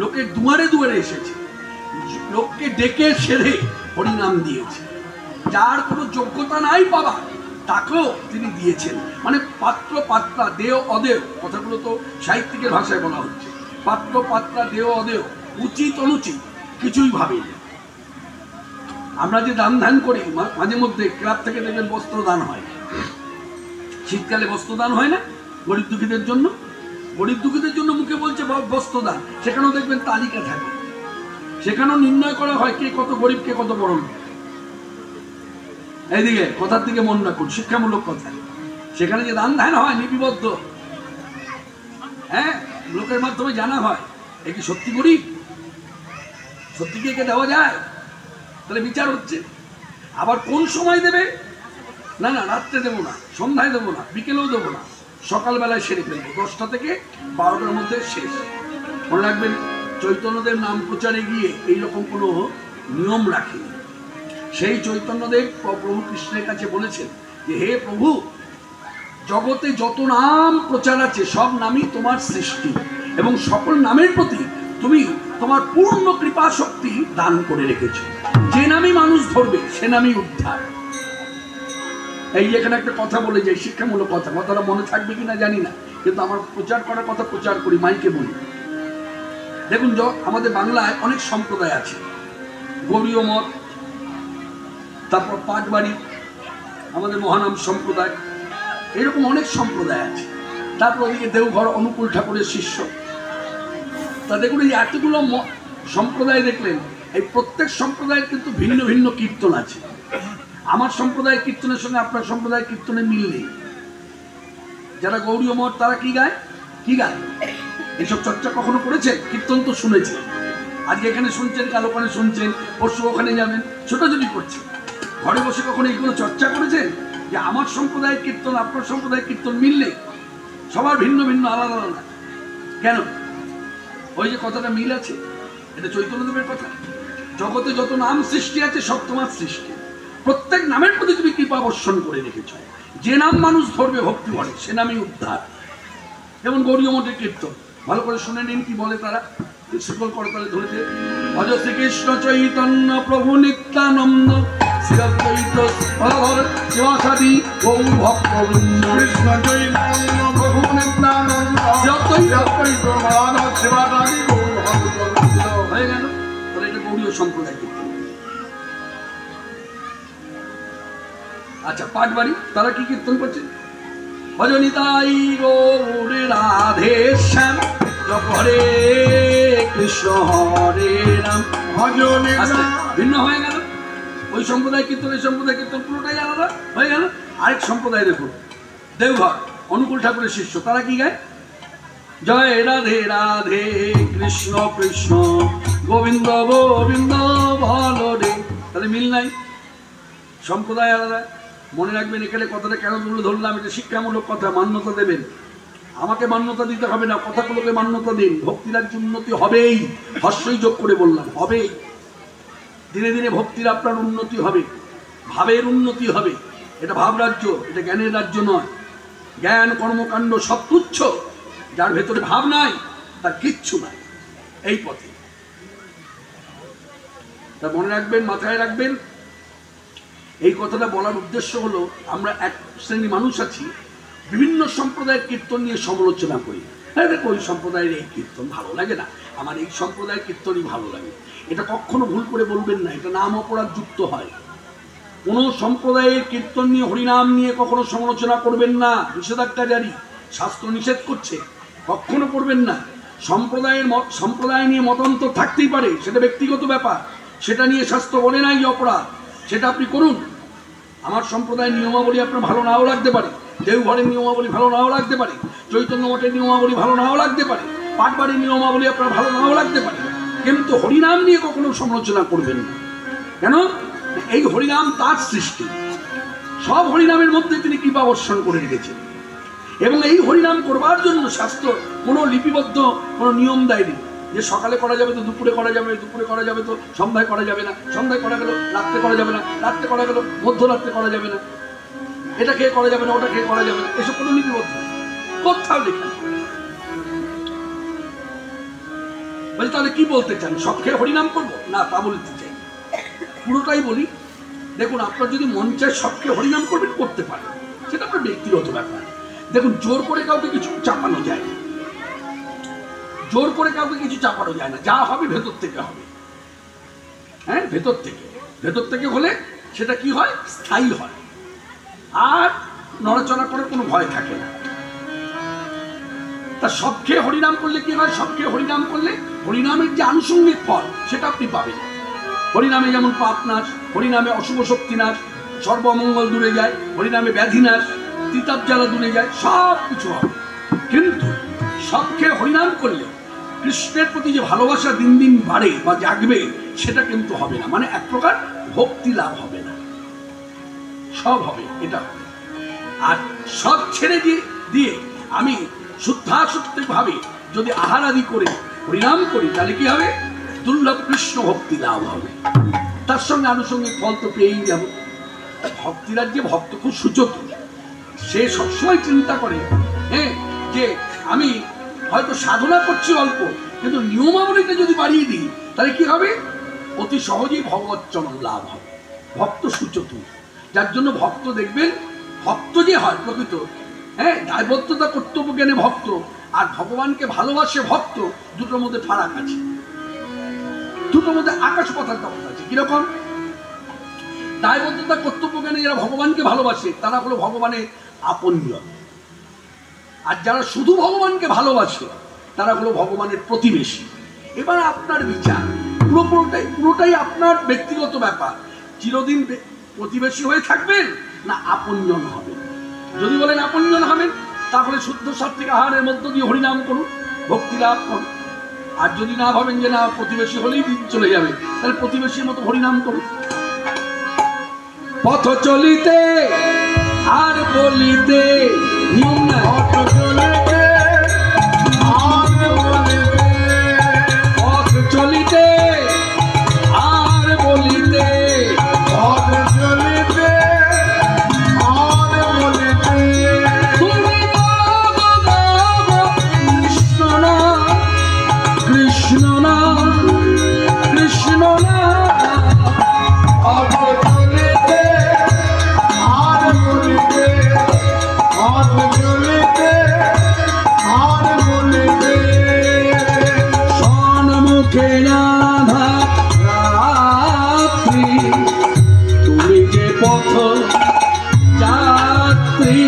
লোকের দুয়ারে দুয়ারে এসেছে, লোককে ডেকে সেরে হরিনাম দিয়েছে। যার কোনো যোগ্যতা নাই বাবা, তাকেও তিনি দিয়েছেন। মানে পাত্র পাত্রা, দেও অদেও, কথাগুলো তো সাহিত্যিকের ভাষায় বলা হচ্ছে। পাত্র পাত্রা, দেও অদেও, উচিত অনুচিত কিছুই ভাবেনি। আমরা যে দান ধ্যান করি, মাঝে মধ্যে ক্লাব থেকে দেখবেন বস্ত্র দান হয়, শীতকালে বস্ত্র দান হয় না গরিব দুঃখীদের জন্য? গরিব দুঃখীদের জন্য মুখে বলছে বস্ত্র দান, সেখানেও দেখবেন তালিকা থাকে, সেখানেও নির্ণয় করা হয় কে কত গরিব, কে কত বড়। এইদিকে কথার দিকে মন রাখুন, শিক্ষামূলক কথা। সেখানে যে দান ধ্যান হয় লিপিবদ্ধ, হ্যাঁ, লোকের মাধ্যমে জানা হয় এ কি সত্যি করি, সত্যি কি একে দেওয়া যায়, তাহলে বিচার হচ্ছে। আবার কোন সময় দেবে, না না রাত্রে দেবো না, সন্ধ্যায় দেবো না, বিকেলেও দেবো না, সকালবেলায় সেরে ফেলবো, 10টা থেকে 12টার মধ্যে শেষ। মনে রাখবেন, চৈতন্যদেব নাম প্রচারে গিয়ে এইরকম কোনো নিয়ম রাখেনি। সেই চৈতন্যদেব প্রভু কৃষ্ণের কাছে বলেছেন যে হে প্রভু, জগতে যত নাম প্রচার আছে সব নামই তোমার সৃষ্টি, এবং সকল নামের প্রতি তুমি তোমার পূর্ণ কৃপা শক্তি দান করে রেখেছ। যে নামই মানুষ ধরবে সে নামই উদ্ধার। এই এখানে একটা কথা বলে যাই, শিক্ষামূলক কথা, কথাটা মনে থাকবে কিনা জানি না, কিন্তু আমার প্রচার করার কথা প্রচার করি, মাইকে বলি। দেখুন, আমাদের বাংলায় অনেক সম্প্রদায় আছে, গৌড়ীয় মঠ, তারপর পাটবাড়ি, আমাদের মহানাম সম্প্রদায়, এরকম অনেক সম্প্রদায় আছে। তারপর ওদিকে দেওঘর অনুকূল ঠাকুরের শিষ্য। তা দেখুন, এই এতগুলো সম্প্রদায় দেখলেন, এই প্রত্যেক সম্প্রদায়ের কিন্তু ভিন্ন ভিন্ন কীর্তন আছে। আমার সম্প্রদায়ের কীর্তনের সঙ্গে আপনার সম্প্রদায়ের কীর্তনের মিল নেই। যারা গৌড়ীয় মঠ তারা কি গায়, কি গায়, এইসব চর্চা কখনো করেছেন? কীর্তন তো শুনেছেন, আজকে এখানে শুনছেন, কাল ওখানে শুনছেন, পরশু ওখানে যাবেন, ছোটাছুটি করছেন। ঘরে বসে কখনো এইগুলো চর্চা করেছেন যে আমার সম্প্রদায়ের কীর্তন আপনার সম্প্রদায়ের কীর্তন মিল নেই, সবার ভিন্ন ভিন্ন, আলাদা আলাদা? কেন? ওই যে কথাটা মিল আছে, এটা চৈতন্যদেবের কথা। জগতে যত নাম সৃষ্টি আছে সব তোমার সৃষ্টি, প্রত্যেক নামের প্রতি তুমি কৃপা বর্ষণ করে রেখেছ। যে নাম মানুষ ধরবে ভক্তি ভরে সে নামই উদ্ধার। যেমন গৌড়ীয় মঠের কীর্তন ভালো করে শুনে নিন কি বলে তারা, সকল করতালে ধরেছে। ভজ শ্রীকৃষ্ণ চৈতন্য প্রভু নিত্যানন্দ শ্রী অদ্বৈত শিবাসাদি গৌর ভক্তবৃন্দ। কৃষ্ণ চৈতন্য প্রভু নিত্যানন্দ শ্রী অদ্বৈত মাধব শিবাসাদি গৌর ভক্তবৃন্দ। হয়ে গেল। তাহলে এটা গৌড়ীয় সম্প্রদায় কীর্তন। আচ্ছা, পাটবাড়ি তারা কি কীর্তন করছে? ভজনিতাই গৌর রাধে শ্যাম হরে কৃষ্ণ হরে রাম। ভজনে ভিন্ন হয়ে গেল। ওই সম্প্রদায় কীর্তন এই সম্প্রদায় কীর্তন পুরোটাই আলাদা হয়ে গেল। আরেক সম্প্রদায় দেখুন, দেওঘর অনুকূল ঠাকুরের শিষ্য, তারা কি গায়? জয় রাধে রাধে কৃষ্ণ কৃষ্ণ গোবিন্দ গোবিন্দ ভালো রে। তাহলে মিল নাই, সম্প্রদায় আলাদা। মনে রাখবেন, এখানে কথাটা কেন তুলে ধরলাম, এটা শিক্ষামূলক কথা, মান্যতা দেবেন। আমাকে মান্যতা দিতে হবে না, কথাগুলোকে মান্যতা দিন। ভক্তিরাজ্য উন্নতি হবেই, হর্ষই যোগ করে বললাম, হবেই। দিনে দিনে ভক্তির আপনার উন্নতি হবে, ভাবের উন্নতি হবে। এটা ভাবরাজ্য, এটা জ্ঞানের রাজ্য নয়। জ্ঞান কর্মকাণ্ড সব তুচ্ছ, যার ভেতরে ভাব নাই তার কিচ্ছু নাই এই পথে। তা মনে রাখবেন, মাথায় রাখবেন। এই কথাটা বলার উদ্দেশ্য হলো, আমরা এক শ্রেণী মানুষ আছি, বিভিন্ন সম্প্রদায়ের কীর্তন নিয়ে সমালোচনা করি। হ্যাঁ, দেখো ওই সম্প্রদায়ের এই কীর্তন ভালো লাগে না, আমার এই সম্প্রদায়ের কীর্তনই ভালো লাগে। এটা কখনো ভুল করে বলবেন না, এটা নাম অপরাধ যুক্ত হয়। কোনো সম্প্রদায়ের কীর্তন নিয়ে, হরিনাম নিয়ে কখনো সমালোচনা করবেন না, নিষেধাজ্ঞা জারি, শাস্ত্র নিষেধ করছে, কখনো করবেন না। সম্প্রদায় নিয়ে মতান্তর থাকতেই পারে, সেটা ব্যক্তিগত ব্যাপার, সেটা নিয়ে শাস্ত্র বলে নাই যে অপরাধ, সেটা আপনি করুন। আমার সম্প্রদায়ের নিয়মাবলী আপনার ভালো নাও লাগতে পারে, দেওঘরের নিয়মাবলী ভালো নাও লাগতে পারে, চৈতন্য মঠের নিয়মাবলী ভালো নাও লাগতে পারে, পাটবাড়ির নিয়মাবলী আপনার ভালো নাও লাগতে পারে, কিন্তু হরিনাম নিয়ে কখনো সমালোচনা করবেন না। কেন? এই হরিনাম তার সৃষ্টি, সব হরিনামের মধ্যে তিনি কৃপা বর্ষণ করে রেখেছেন, এবং এই হরিনাম করবার জন্য শাস্ত্র কোনো লিপিবদ্ধ কোনো নিয়ম দেয়নি যে সকালে করা যাবে তো দুপুরে করা যাবে, দুপুরে করা যাবে তো সন্ধ্যায় করা যাবে না, সন্ধ্যায় করা গেল রাত্রে করা যাবে না, রাত্রে করা গেল মধ্যরাত্রে করা যাবে না, এটা খেয়ে করা যাবে না, ওটা খেয়ে করা যাবে না, এসব কোনো লিপিবদ্ধ কোথাও লেখা। বলছি তাহলে কি বলতে চান, সব খেয়ে হরিনাম করবো? না, তা বলতে চাই, পুরোটাই বলি। দেখুন, আপনার যদি মন চায় সব খেয়ে হরিনাম করবেন, করতে পারেন, সেটা আপনার ব্যক্তিগত ব্যাপার। দেখুন, জোর করে কাউকে কিছু চাপানো যায় না, জোর করে কাউকে কিছু চাপানো যায় না, যা হবে ভেতর থেকে হবে। হ্যাঁ, ভেতর থেকে হলে সেটা কি হয়, স্থায়ী হয়, আর নড়াচড়া করার কোনো ভয় থাকে না। তা সব খেয়ে হরিনাম করলে কি হয়, সব খেয়ে হরিনাম করলে হরিনামের যে আনুষঙ্গিক ফল সেটা আপনি পাবেন। হরিনামে যেমন পাপ নাশ, হরিনামে অশুভ শক্তি নাশ, সর্বমঙ্গল দূরে যায়, হরিনামে ব্যাধি নাশ, তিতাব জ্বালা দূরে যায়, সব কিছু হবে। কিন্তু সব খেয়ে হরিনাম করলে কৃষ্ণের প্রতি যে ভালোবাসা দিন দিন বাড়ে বা জাগবে, সেটা কিন্তু হবে না। মানে এক প্রকার ভক্তি লাভ হবে না, সব হবে এটা হবে। আর সব ছেড়ে দিয়ে আমি শুদ্ধাসক্তি ভাবে যদি আহার আদি করে হরিনাম করি, তাহলে কি হবে? দুর্লভ কৃষ্ণ ভক্তি লাভ হবে। তার সঙ্গে আনুষঙ্গিক ফল তো পেয়েই যাব। ভক্তিরাজ্যে ভক্ত খুব সূচক, সে সবসময় চিন্তা করে যে আমি হয়তো সাধনা করছি অল্প, কিন্তু নিয়মাবলীটা যদি বাড়িয়ে দিই তাহলে কি হবে? অতি সহজেই ভগবত চরণ লাভ হবে। ভক্ত সূচক, যার জন্য ভক্ত দেখবেন, ভক্ত যে হয় প্রকৃত, দায়বদ্ধতা কর্তব্য জ্ঞানে ভক্ত আর ভগবানকে ভালোবাসে ভক্ত, দুটোর মধ্যে ফারাক আছে, দুটোর মধ্যে আকাশ পাতাল তফাৎ আছে। কিরকম? দায়বদ্ধতা কর্তব্য জ্ঞানে যারা ভগবানকে ভালোবাসে তারা হলো ভগবানের আপনজন, আর যারা শুধু ভগবানকে ভালোবাসে তারা হলো ভগবানের প্রতিবেশী। এবার আপনার বিচার, পুরোটাই আপনার ব্যক্তিগত ব্যাপার। চিরদিন প্রতিবেশী হয়ে থাকবেন না আপনজন হবেন? যদি বলেন আপনজন হবেন, তাহলে শুদ্ধ সাত্বিক আহারের মধ্য দিয়ে হরিনাম করুন, ভক্তি লাভ করুন। আর যদি না ভাবেন যে না প্রতিবেশী হলেই দিন চলে যাবে, তাহলে প্রতিবেশীর মতো হরিনাম করুন। পথ চলিতে আর বলিতে নিয়ম নাই, পথ চলিতে আর বলিতে, পথ চলিতে আর বলিতে, পথ চলিতে আর বলিতে, তুমি কৃষ্ণ না কৃষ্ণ না কৃষ্ণ না, তুমি যে পথ যাত্রী,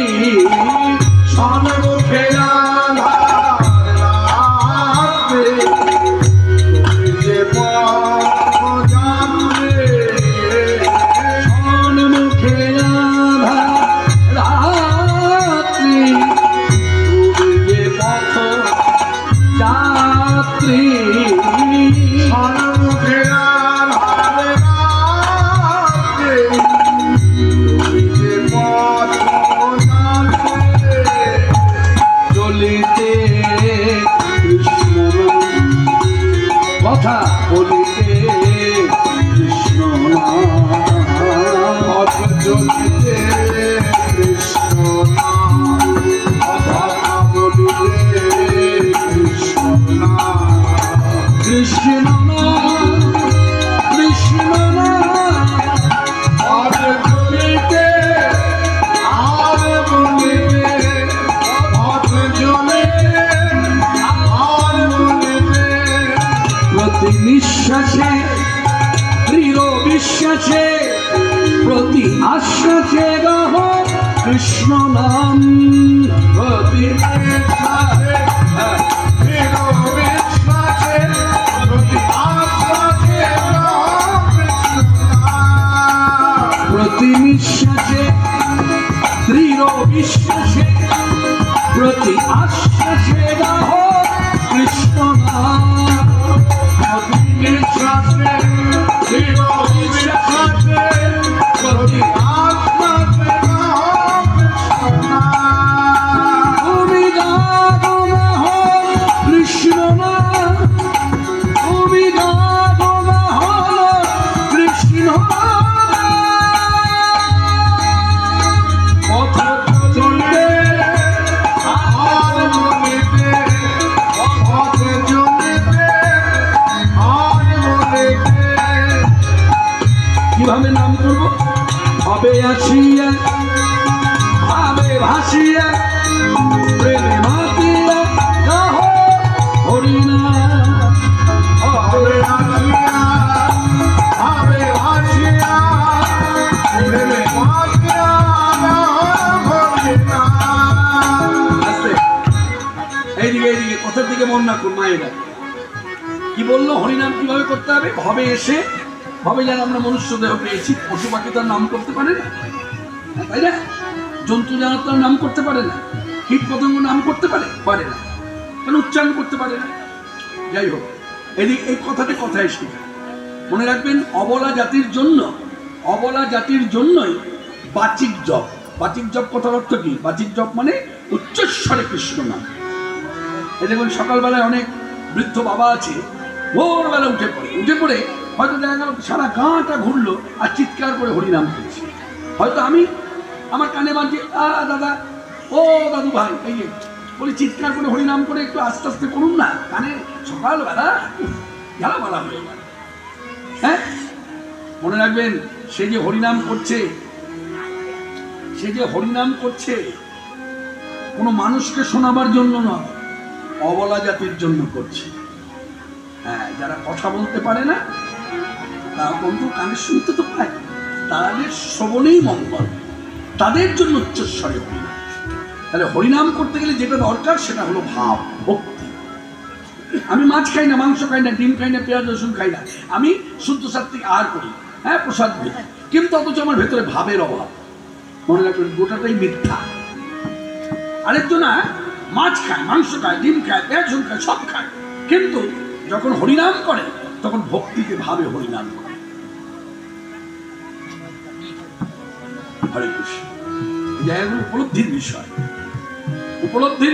সন্মুখে তুমি যে পথ যাত্রী, সন্মুখে রাত্রি, তুমি যে পথ যাত্রী, সন্মুখে চলিতে কৃষ্ণ কথা বলিতে কৃষ্ণ পথ চলিতে কৃষ্ণ কথা বলিতে কৃষ্ণ কৃষ্ণ কৃষ্ণ পথ চলিতে আর বলিতে, পথ চলিতে আর বলিতে, প্রতি নিঃশ্বাসে দৃঢ় বিশ্বাসে প্রতি আশ্বাসে গাহ কৃষ্ণ নাম, প্রতি নিঃশ্বাসে দৃঢ় বিশ্বাসে প্রতি আশ্বাসে প্রতি নিঃশ্বাসে দৃঢ় বিশ্বাসে প্রতি আশ্বাসে গাহ কৃষ্ণ নাম, প্রতি নিঃশ্বাসে দৃঢ় বিশ্বাসে প্রতি আশ্বাসে গাহ কৃষ্ণ নাম, তুমি গাও গাহ কৃষ্ণ নাম, তুমি গাও গাহ কৃষ্ণ পথ চলিতে আর বলিতে, পথ চলিতে আর বলিতে। কিভাবে নাম করব? হবে আসিয়া ভাবে ভাসিয়া প্রেমে মাতিয়া গাহ হরিনাম, হবে আসিয়া ভাবে ভাসিয়া প্রেমে মাতিয়া এইদিকে এইদিকে কথার দিকে মন না করুন। মায়েরা কি বললো? হরিনাম কিভাবে করতে হবে? ভবে এসে, ভবে যারা আমরা মনুষ্য দেহ পেয়েছি, পশু পাখি তার নাম করতে পারে না, তাই না? জন্তু জানোয়ার তার নাম করতে পারে না, কীট পতঙ্গ নাম করতে পারে না, কেন উচ্চারণ করতে পারে না। যাই হোক, এই কথাতে কথায় এসে মনে রাখবেন, অবলা জাতির জন্যই বাচিক জপ। বাচিক জপ কথার অর্থ কি? বাচিক জপ মানে উচ্চস্বরে কৃষ্ণ নাম। এই দেখুন, সকালবেলায় অনেক বৃদ্ধ বাবা আছে, ভোরবেলা উঠে পড়ে হয়তো দেখা গেল সারা গাঁটা ঘুরলো আর চিৎকার করে হরিনাম করছে। হয়তো আমি আমার কানে বাজছে, দাদা, ও দাদু ভাই, এই বলি চিৎকার করে হরিনাম করে একটু আস্তে আস্তে করুন না, কানে সকালবেলা ঝালাপালা হয়ে গেল। হ্যাঁ, মনে রাখবেন, সে যে হরিনাম করছে কোনো মানুষকে শোনাবার জন্য নয়, অবলা জাতির জন্য করছে। হ্যাঁ, যারা কথা বলতে পারে না তারা বন্ধু কানে শুনতে তো পায়, তাদের শ্রবণেই মঙ্গল, তাদের জন্য উচ্চস্বরে হরিনাম। তাহলে হরিনাম করতে গেলে যেটা দরকার সেটা হলো ভাব, ভক্তি। আমি মাছ খাই না, মাংস খাই না, ডিম খাই না, পেঁয়াজ রসুন খাই না, আমি শুদ্ধ সাত্ত্বিক আহার করি, হ্যাঁ, প্রসাদ খাই, কিন্তু অথচ আমার ভেতরে ভাবের অভাব। মনে রাখবেন, গোটাটাই মিথ্যা। আরেকজন মাছ খায়, মাংস খায়, ডিম খায়, পেঁয়াজ রসুন খায়, সব খায়, কিন্তু যখন হরিনাম করে তখন ভক্তিতে ভাবে হরিনাম করে। হরে কৃষ্ণ। জায়গাগুলো উপলব্ধির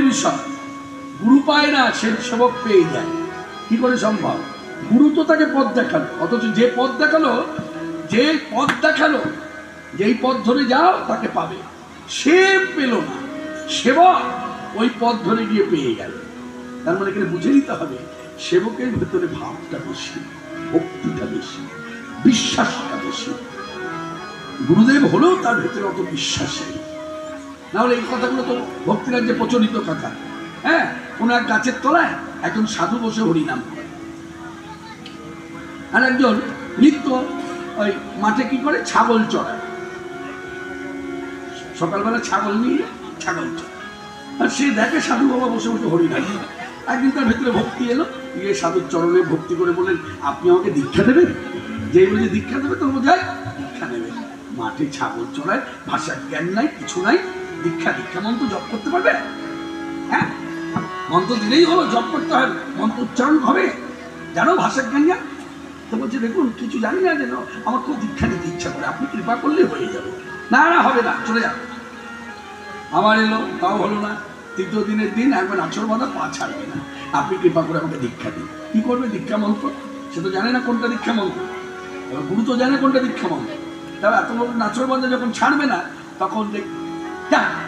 বিষয়। গুরু পায় না, সে সেবক পেয়ে যায়। কি করে সম্ভব? গুরু তো তাকে পথ দেখালো, অথচ যেই পথ দেখালো যেই পথ ধরে যাও তাকে পাবে, সে পেল না, সেবক ওই পথ ধরে গিয়ে পেয়ে গেল। তার মানে এখানে বুঝে নিতে হবে, সেবকের ভেতরে ভাবটা বেশি, ভক্তিটা বেশি, বিশ্বাসটা বেশি। গুরুদেব হলেও তার ভেতরে অত বিশ্বাস নেই। নাহলে এই কথাগুলো তো ভক্তিরাজ্যে প্রচলিত কথা। হ্যাঁ, কোন এক গাছের তলায় একজন সাধু বসে হরিনাম করে, আর একজন নিত্য ওই মাঠে কি করে, ছাগল চড়ায়। সকালবেলা ছাগল নিয়ে ছাগল চড়ায়, আর সে দেখে সাধু বাবা বসে বসে হরিনাম। একদিন তার ভেতরে ভক্তি এলো, গিয়ে সাধুর চরণে ভক্তি করে বললেন, আপনি আমাকে দীক্ষা দেবেন? যেই বলে দীক্ষা দেবে তোর বোঝায় দীক্ষা নেবে। মাঠে ছাগল চড়ায়, ভাষার জ্ঞান নাই, কিছু নাই, দীক্ষা মন্ত্র জপ করতে পারবে? হ্যাঁ, মন্ত্র দিলেই হলো, জপ করতে হবে, মন্ত্র উচ্চারণ হবে, জানো ভাষার জ্ঞান জান? তো বলছে, দেখুন কিছু জানি না, যেন আমার খুব দীক্ষা নিতে ইচ্ছা করে, আপনি কৃপা করলে হয়ে যাবে। না হবে না, চলে যাবে। আবার এলো, তাও হলো না। তৃতীয় দিনের দিন একবার নাচর বাঁধা, পা ছাড়বে না, আপনি কৃপা করে আমাকে দীক্ষা দিন। কি করবে? দীক্ষা মন্ত্র। সে তো জানে না কোনটা দীক্ষা মন্ত্র, এবার গুরু তো জানে কোনটা দীক্ষা মন্ত্র। তবে এত বড় নাচর বাঁধা যখন ছাড়বে না, তখন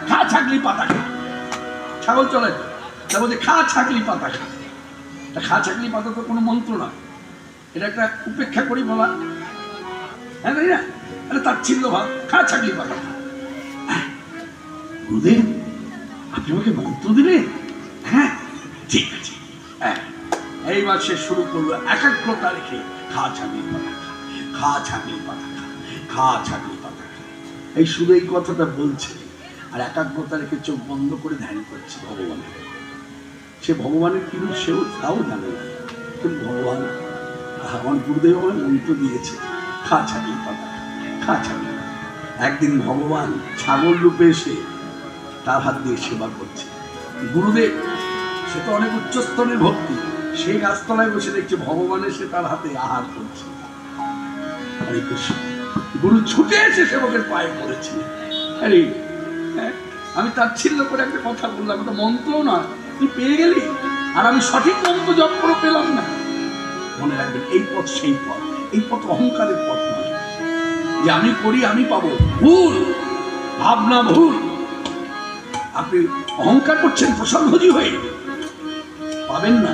খা ছাগলি পাতা খা, ছাগল চলে, তা বলছে খা ছাগলি পাতা খা। খা ছাগলি পাতা তো কোনো মন্ত্র না, এটা একটা উপেক্ষা করি বলা। হ্যাঁ, তাই না? তার ছিল ভাব, খা ছাগলি পাতা খা। গুরুদেব, আপনি আমাকে মন্ত্র দিলেন? হ্যাঁ, ঠিক আছে। এইবার সে শুরু করলো একাগ্রতা রেখে, খা ছাগলি পাতা খা, খা ছাগলি পাতা খা, খা ছাগলি পাতা খা। এই শুধু এই কথাটা বলছে, আর একাগ্রতা রেখে চোখ বন্ধ করে ধ্যান করছে ভগবানের। সে ভগবানের কিন্তু সেও তাও জানে না, কিন্তু ভগবান আমার গুরুদেব আমার মন্ত্র দিয়েছে, খা ছাগলি পাতা খা, খা ছাগলি। একদিন ভগবান ছাগল রূপে এসে তার হাত দিয়ে সেবা করছে। গুরুদেব, সে তো অনেক উচ্চস্তরের ভক্তি, সেই গাছতলায় বসে দেখছে ভগবান এসে তার হাতে আহার করছে। হরে কৃষ্ণ। গুরু ছুটে এসে সেবকের পায়ে পড়েছে। আরে আমি তাচ্ছিল্য করে একটা কথা বললাম, ওটা মন্ত্র না, তুই পেয়ে গেলি, আর আমি সঠিক মন্ত্র জপ করে পেলাম না। মনে রাখবেন, এই পথ সেই পথ, এই পথ অহংকারের পথ নয়, যে আমি করি আমি পাবো। ভুল ভাবনা, ভুল। আপনি অহংকার করছেন প্রসাদভোজী হয়ে, পাবেন না।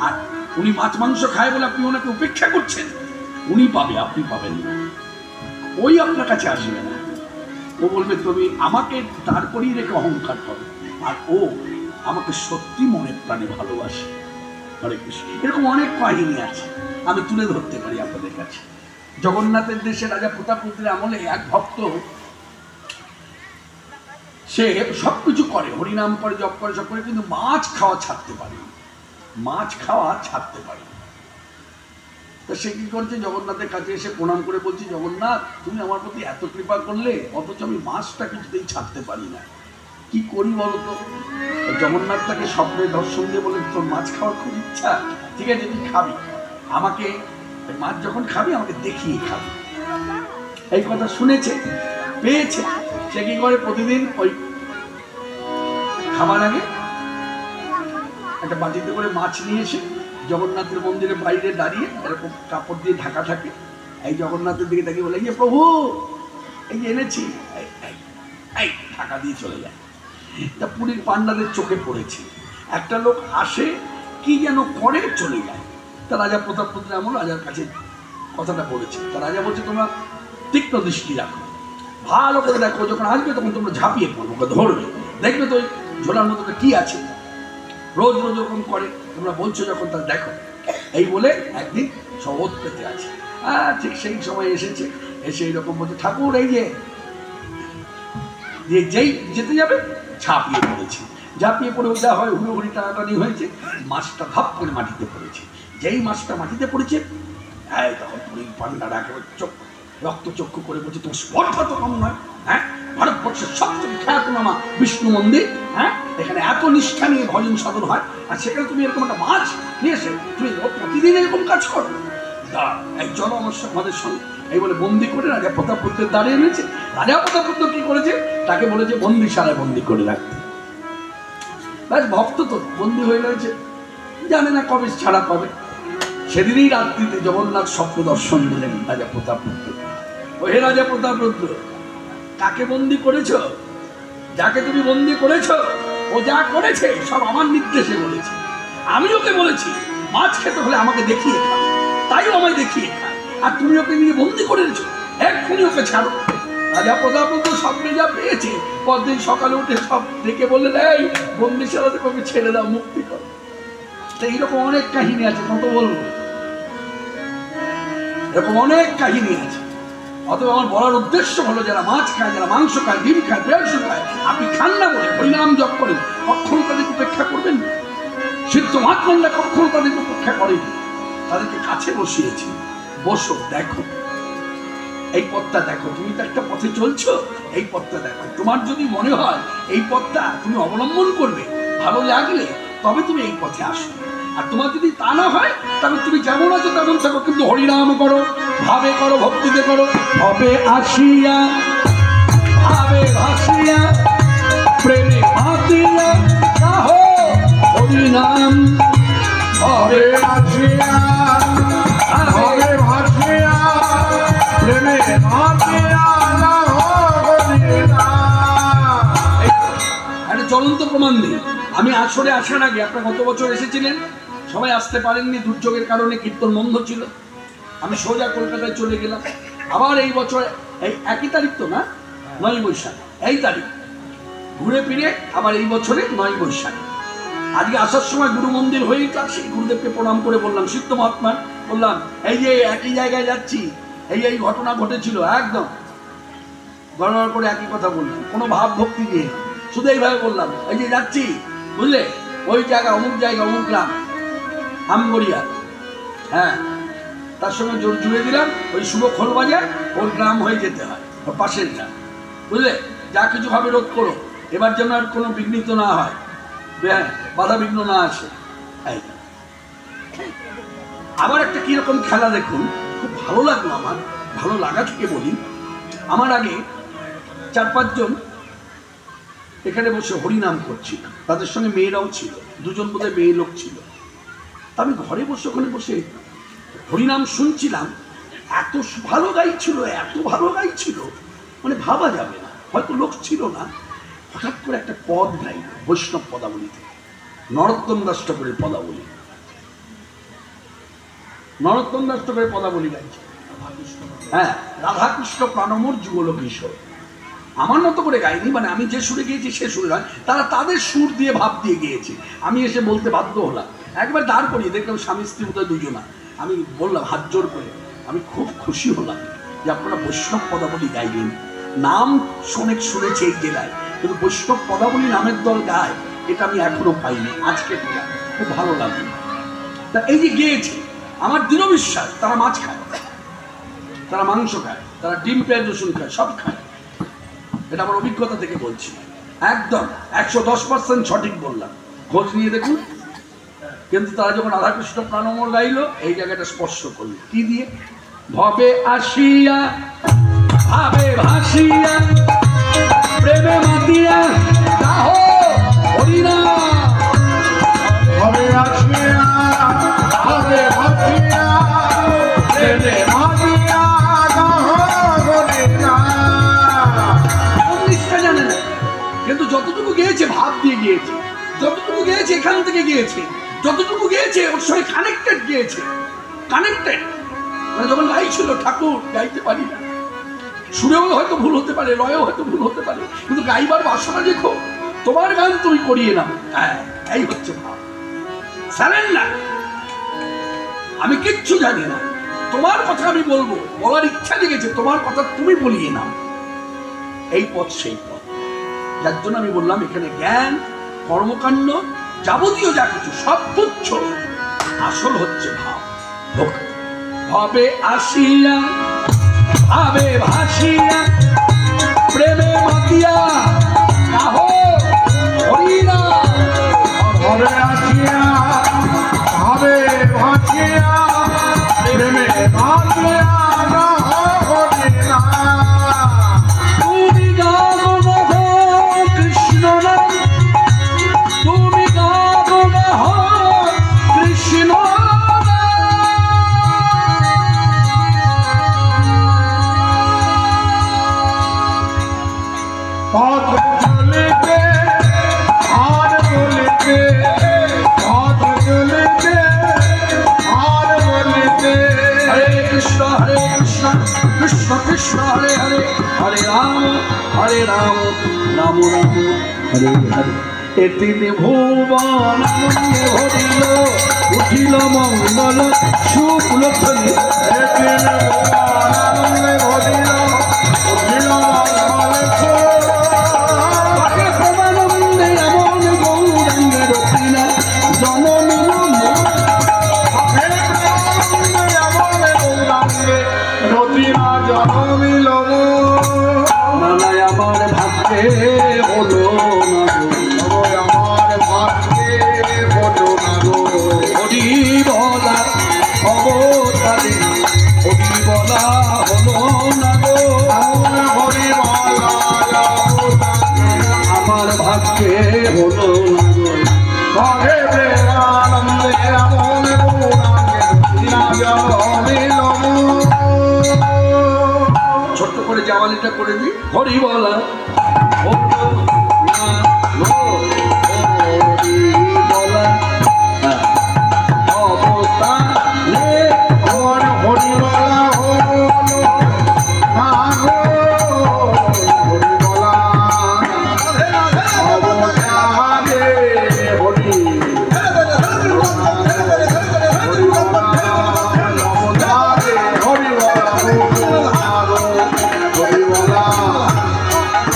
আর উনি মাছ মাংস খায় বলে আপনি ওনাকে উপেক্ষা করছেন, উনি পাবে, আপনি পাবেন না। ওই আপনার কাছে আসবে না, ও বলবে তুমি আমাকে তারপরেই রেখে অহংকার করো, আর ও আমাকে সত্যি মনে প্রাণে ভালোবাসে। হরে কৃষ্ণ। এরকম অনেক কাহিনী আছে, আমি তুলে ধরতে পারি আপনাদের কাছে। জগন্নাথের দেশে রাজা প্রতাপরুদ্রের আমলে এক ভক্ত, সে সবকিছু করে, হরিনাম করে, জপ করে, সব করে, কিন্তু মাছ খাওয়া ছাড়তে পারে, মাছ খাওয়া ছাড়তে পারে। তা সে কি করছে, জগন্নাথের কাছে এসে প্রণাম করে বলছি, জগন্নাথ তুমি আমার প্রতি এত কৃপা করলে, অথচ আমি মাছটা কিছুতেই ছাড়তে পারি না। কি করি বলতো? জগন্নাথ তাকে স্বপ্নে দর্শন দিয়ে বলে, তোর মাছ খাওয়ার খুব ইচ্ছা, ঠিক আছে তুই খাবি, আমাকে মাছ যখন খাবি আমাকে দেখিয়ে খাবি। এই কথা শুনেছে, পেয়েছে, সে কি করে প্রতিদিন ওই খাবার আগে একটা বাটিতে করে মাছ নিয়ে এসে জগন্নাথের মন্দিরের বাইরে দাঁড়িয়ে এরকম কাপড় দিয়ে ঢাকা থাকে, এই জগন্নাথের দিকে তাকিয়ে বলে, এই যে প্রভু এই যে এনেছি, এই ঢাকা দিয়ে চলে যায়। তা পুরীর পান্ডাদের চোখে পড়েছে, একটা লোক আসে কি যেন করে চলে যায়। তা রাজা প্রতাপপুত্র এমন রাজার কাছে কথাটা বলেছে। তা রাজা বলছে, তোমরা তীক্ষ্ণ দৃষ্টি রাখো, ভালো করে দেখো, যখন আসবে তখন তোমরা ঝাঁপিয়ে পড়ো, ওকে ধরবে, দেখবে তো ওই ঝোলার মতো কি আছে, রোজ রোজ ওরকম করে, তোমরা বলছো যখন তা দেখো। এই বলে একদিন শপথ পেতে আছে, ঠিক সেই সময় এসেছে, এসে এইরকম বলছে, ঠাকুর এই যে যেই যেতে যাবে ঝাঁপিয়ে পড়েছে, ঝাঁপিয়ে পড়ে যা হয় হুড়োহুড়ি টানাটানি হয়েছে, মাছটা ধাপ করে মাটিতে পড়েছে। যেই মাছটা মাটিতে পড়েছে, তখন পুরী পান্ডারা একেবারে রক্তচক্ষু করে বলছে, তোমার স্পর্ধা তো কম নয়, হ্যাঁ, ভারতবর্ষের সবচেয়ে খ্যাতনামা বিষ্ণু মন্দির, হ্যাঁ, এখানে এত নিষ্ঠা নিয়ে ভজন সাধন হয়, আর সেখানে তুমি এরকম একটা মাছ নিয়ে এসে তুমি প্রতিদিন এরকম কাজ করো, এই চলো আমাদের সঙ্গে। এই বলে বন্দি করে রাজা প্রতাপপুত্রের দাঁড়িয়ে এনেছে। রাজা প্রতাপপুত্র কি করেছে, তাকে বলেছে বন্দিশালায় বন্দি করে রাখতে। ব্যাস, ভক্ত তো বন্দি হয়ে রয়েছে, জানে না কবে ছাড়া পাবে। সেদিনই রাত্রিতে জগন্নাথ স্বপ্ন দর্শন দিলেন রাজা প্রতাপপুত্র। ও হে রাজা প্রতাপপুত্র, কাকে বন্দি করেছ? যাকে তুমি বন্দি করেছ ও যা করেছে সব আমার নির্দেশে বলেছে। আমি ওকে বলেছি মাছ খেতে হলে আমাকে দেখিয়ে খাও, তাইও আমায় দেখিয়ে খায়, আর তুমি ওকে নিয়ে বন্দি করে রেছো, এক্ষুনি ওকে ছাড়ো। রাজা প্রতাপপুত্র স্বপ্নে যা পেয়েছে, পরদিন সকালে উঠে সব দেখে বললেন, এই বন্দিশালা থেকে ওকে ছেড়ে দাও, মুক্তি করো। এইরকম অনেক কাহিনী আছে, কত বলবো, এরকম অনেক কাহিনী আছে। অতএব আমার বলার উদ্দেশ্য হলো, যারা মাছ খায়, যারা মাংস খায়, ডিম খায়, মাংস খায়, আপনি খান না বলে হরিনাম জপ করেন, কখনো তাদের উপেক্ষা করবেন না। সিদ্ধ মহাত্মারা কখনো তাদের উপেক্ষা করেন, তাদেরকে কাছে বসিয়েছি, বসো, দেখো এই পথটা দেখো, তুমি তো একটা পথে চলছো, এই পথটা দেখো, তোমার যদি মনে হয় এই পথটা তুমি অবলম্বন করবে, ভালো লাগলে তবে তুমি এই পথে আসো, আর তোমার যদি তা না হয় তবে তুমি যেমন আছো তেমন থাকো, কিন্তু হরিনাম করো, ভাবে করো, ভক্তিতে করো। হবে আসিয়া ভাবে ভাসিয়া প্রেমে ভাতিয়া কাহো হরিনাম, হবে আসিয়া ভাবে ভাসিয়া প্রেমে ভাতিয়া কাহো হরিনাম। একটা জ্বলন্ত প্রমাণ দিই, আমি আসরে আসার আগে, আপনারা গত বছর এসেছিলেন, সবাই আসতে পারেননি, দুর্যোগের কারণে, কীর্তন বন্ধ ছিল, আমি সোজা কলকাতায় চলে গেলাম। আবার এই বছর এই একই তারিখ তো না, 9 বৈশাখ, এই তারিখ ঘুরে ফিরে আবার এই বছরে 9 বৈশাখ। আজকে আসার সময় গুরু মন্দির হয়েই যাচ্ছি, গুরুদেবকে প্রণাম করে বললাম, সিদ্ধ মহাত্মা বললাম, এই যে একই জায়গায় যাচ্ছি, এই ঘটনা ঘটেছিল, একদম গণনা করে একই কথা বললাম, কোনো ভাব ভক্তি দিয়ে, শুধু এইভাবে বললাম, এই যে যাচ্ছি, বুঝলে, ওই জায়গা অমুক গ্রাম আমগড়িয়া, হ্যাঁ, তার সঙ্গে জুড়ে দিলাম, ওই শুভ খোলবাজার ওর গ্রাম হয়ে যেতে হয়, ওর পাশের গ্রাম, বুঝলে, যা কিছু হবে রোধ করো, এবার যেন আর কোনো বিঘ্নিত না হয়, হ্যাঁ, বাধা বিঘ্ন না আসে। আবার একটা কিরকম খেলা দেখুন, খুব ভালো লাগলো আমার, ভালো লাগা থেকে বলি, আমার আগে 4-5 জন এখানে বসে হরিনাম করছিল, তাদের সঙ্গে মেয়েরাও ছিল, 2 জন বোধহয় মেয়ে লোক ছিল। আমি ঘরে বসে ওখানে বসে হরিনাম শুনছিলাম, এত ভালো গাইছিল, এত ভালো গাইছিল, মানে ভাবা যাবে না, হয়তো লোক ছিল না। হঠাৎ করে একটা পদ গাইল, বৈষ্ণব পদাবলী থেকে, নরোত্তম দাস ঠাকুরের পদাবলী, নরোত্তম দাস ঠাকুরের পদাবলী গাইছে, হ্যাঁ, রাধাকৃষ্ণ প্রাণমোর যুগল কিশোর। আমার মতো করে গাইনি, মানে আমি যে সুরে গিয়েছি সে সুরে নয়, তারা তাদের সুর দিয়ে ভাব দিয়ে গিয়েছে। আমি এসে বলতে বাধ্য হলাম, একবার দাঁড় করিয়ে দেখলাম স্বামী স্ত্রী বোধহয় 2 জনা, আমি বললাম হাত জোর করে, আমি খুব খুশি হলাম যে আপনারা বৈষ্ণব পদাবলী গাইলেন। নাম অনেক শুনেছি এই জেলায়, কিন্তু বৈষ্ণব পদাবলী নামের দল গায়, এটা আমি এখনো পাইনি, আজকে পেলাম, খুব ভালো লাগলো। তা এই যে গিয়েছে, আমার দৃঢ় বিশ্বাস তারা মাছ খায়, তারা মাংস খায়, তারা ডিম পেঁয়াজ রসুন খায়, সব খায়, এটা আমার অভিজ্ঞতা থেকে বলছি। একদম 110% সঠিক বললাম, খোঁজ নিয়ে দেখুন। কিন্তু তারা যখন রাধাকৃষ্ণ প্রাণমল গাইলো এই জায়গাটা স্পর্শ করলো কি দিয়ে? ভবে আসিয়া ভাবে ভাসিয়া প্রেমে মাতিয়া গাহো হরিনাম। ভবে আসিয়া ভাবে ভাসিয়া প্রেমে মাতিয়া গাহো হরিনাম। নিষ্ঠা জানে না, কিন্তু যতটুকু গিয়েছে ভাব দিয়ে গিয়েছে, যতটুকু গিয়েছে এখান থেকে গিয়েছে, যতটুকু গিয়েছে ওর সঙ্গে কানেক্টেড গিয়েছে, কানেক্টেড। মানে যখন গাইছিল ঠাকুর গাইতে পারি না, সুরেও হয়তো ভুল হতে পারে, লয়েও হয়তো ভুল হতে পারে, কিন্তু গাইবার বাসনা দেখো, তোমার গান তুমি করিয়ে নাও। হ্যাঁ, এই হচ্ছে ভাব, সারেন্ডার। আমি কিচ্ছু জানি না, তোমার কথা আমি বলবো, বলার ইচ্ছা জেগেছে, তোমার কথা তুমি বলিয়ে নাও। এই পথ সেই পথ, যার জন্য আমি বললাম এখানে জ্ঞান, কর্মকাণ্ড, যাবতীয় যা কিছু সব তুচ্ছ, আসল হচ্ছে ভাব, ভক্তি। ভাবে আসিয়া ভাবে ভাসিয়া প্রেমে মাতিয়া গাহো হরিনাম। ভবে আসিয়া ভাবে ভাসিয়া প্রেমে মাতিয়া গাহো হরিনাম। তুমি গাও না কৃষ্ণ নাম, তুমি গাও না কৃষ্ণ পথ চলিতে আর বলিতে, পথ চলিতে আর বলিতে। হরে কৃষ্ণ কৃষ্ণ কৃষ্ণ হরে হরে, হরে রাম রাম রাম হরে হরে। এ তিনি ভুবন আনন্দে ভরিল, উঠিল মঙ্গল শুক্ল ধ্বনি। এ তিন ভুবন আনন্দে ভরিল, উঠিল মঙ্গল সুর। তাকে প্রমানন্দে এমন গৌরাঙ্গের রতিনা জননী রতিনা জনমিল নানায় আমার ভাগ্যে হলো না গো, আমার ভাগ্যে হলো না গো। হরি বলা অবতারে, হরি বলা হলো না গো, হরি বলা আমার ভাগ্যে হলো না গো। ঘরে প্রেমানন্দে এমন গৌরাঙ্গে রতিনা জনমিল। ছোট্ট করে জামালিটা করে দিই, হরি বলা হলো না গো, হরি বলা অবতারে। আমার হরি বলা হলো না গো, হরি বলা অবতারে। হরি হরি বলা অবতারে, হরি বলা হলো না গো, হরি বলা। হরি বলা বলো না।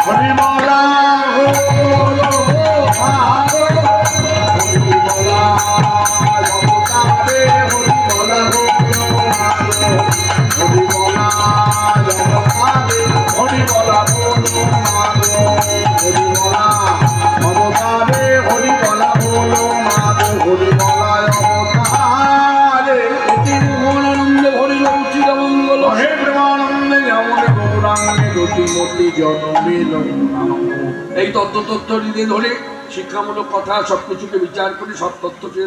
হরি বলা হলো ভালো, হরি বলা জগতারে, হরি বলা হলো ভালো, হরি বলা জগতারে, হরি বলা হলো ভালো, হরি বলা অবতারে, হরি বলা হলো ভালো, হরি বলা অবতারে। আনন্দে ভরিল উচিত মঙ্গল। হে প্রেমানন্দে যেমন গৌরাঙ্গে গতিমতি জনমিল। এই তত্ত্ব হৃদয়ে ধরে শিক্ষামূলক কথা সবকিছুকে বিচার করে সব তত্ত্বকে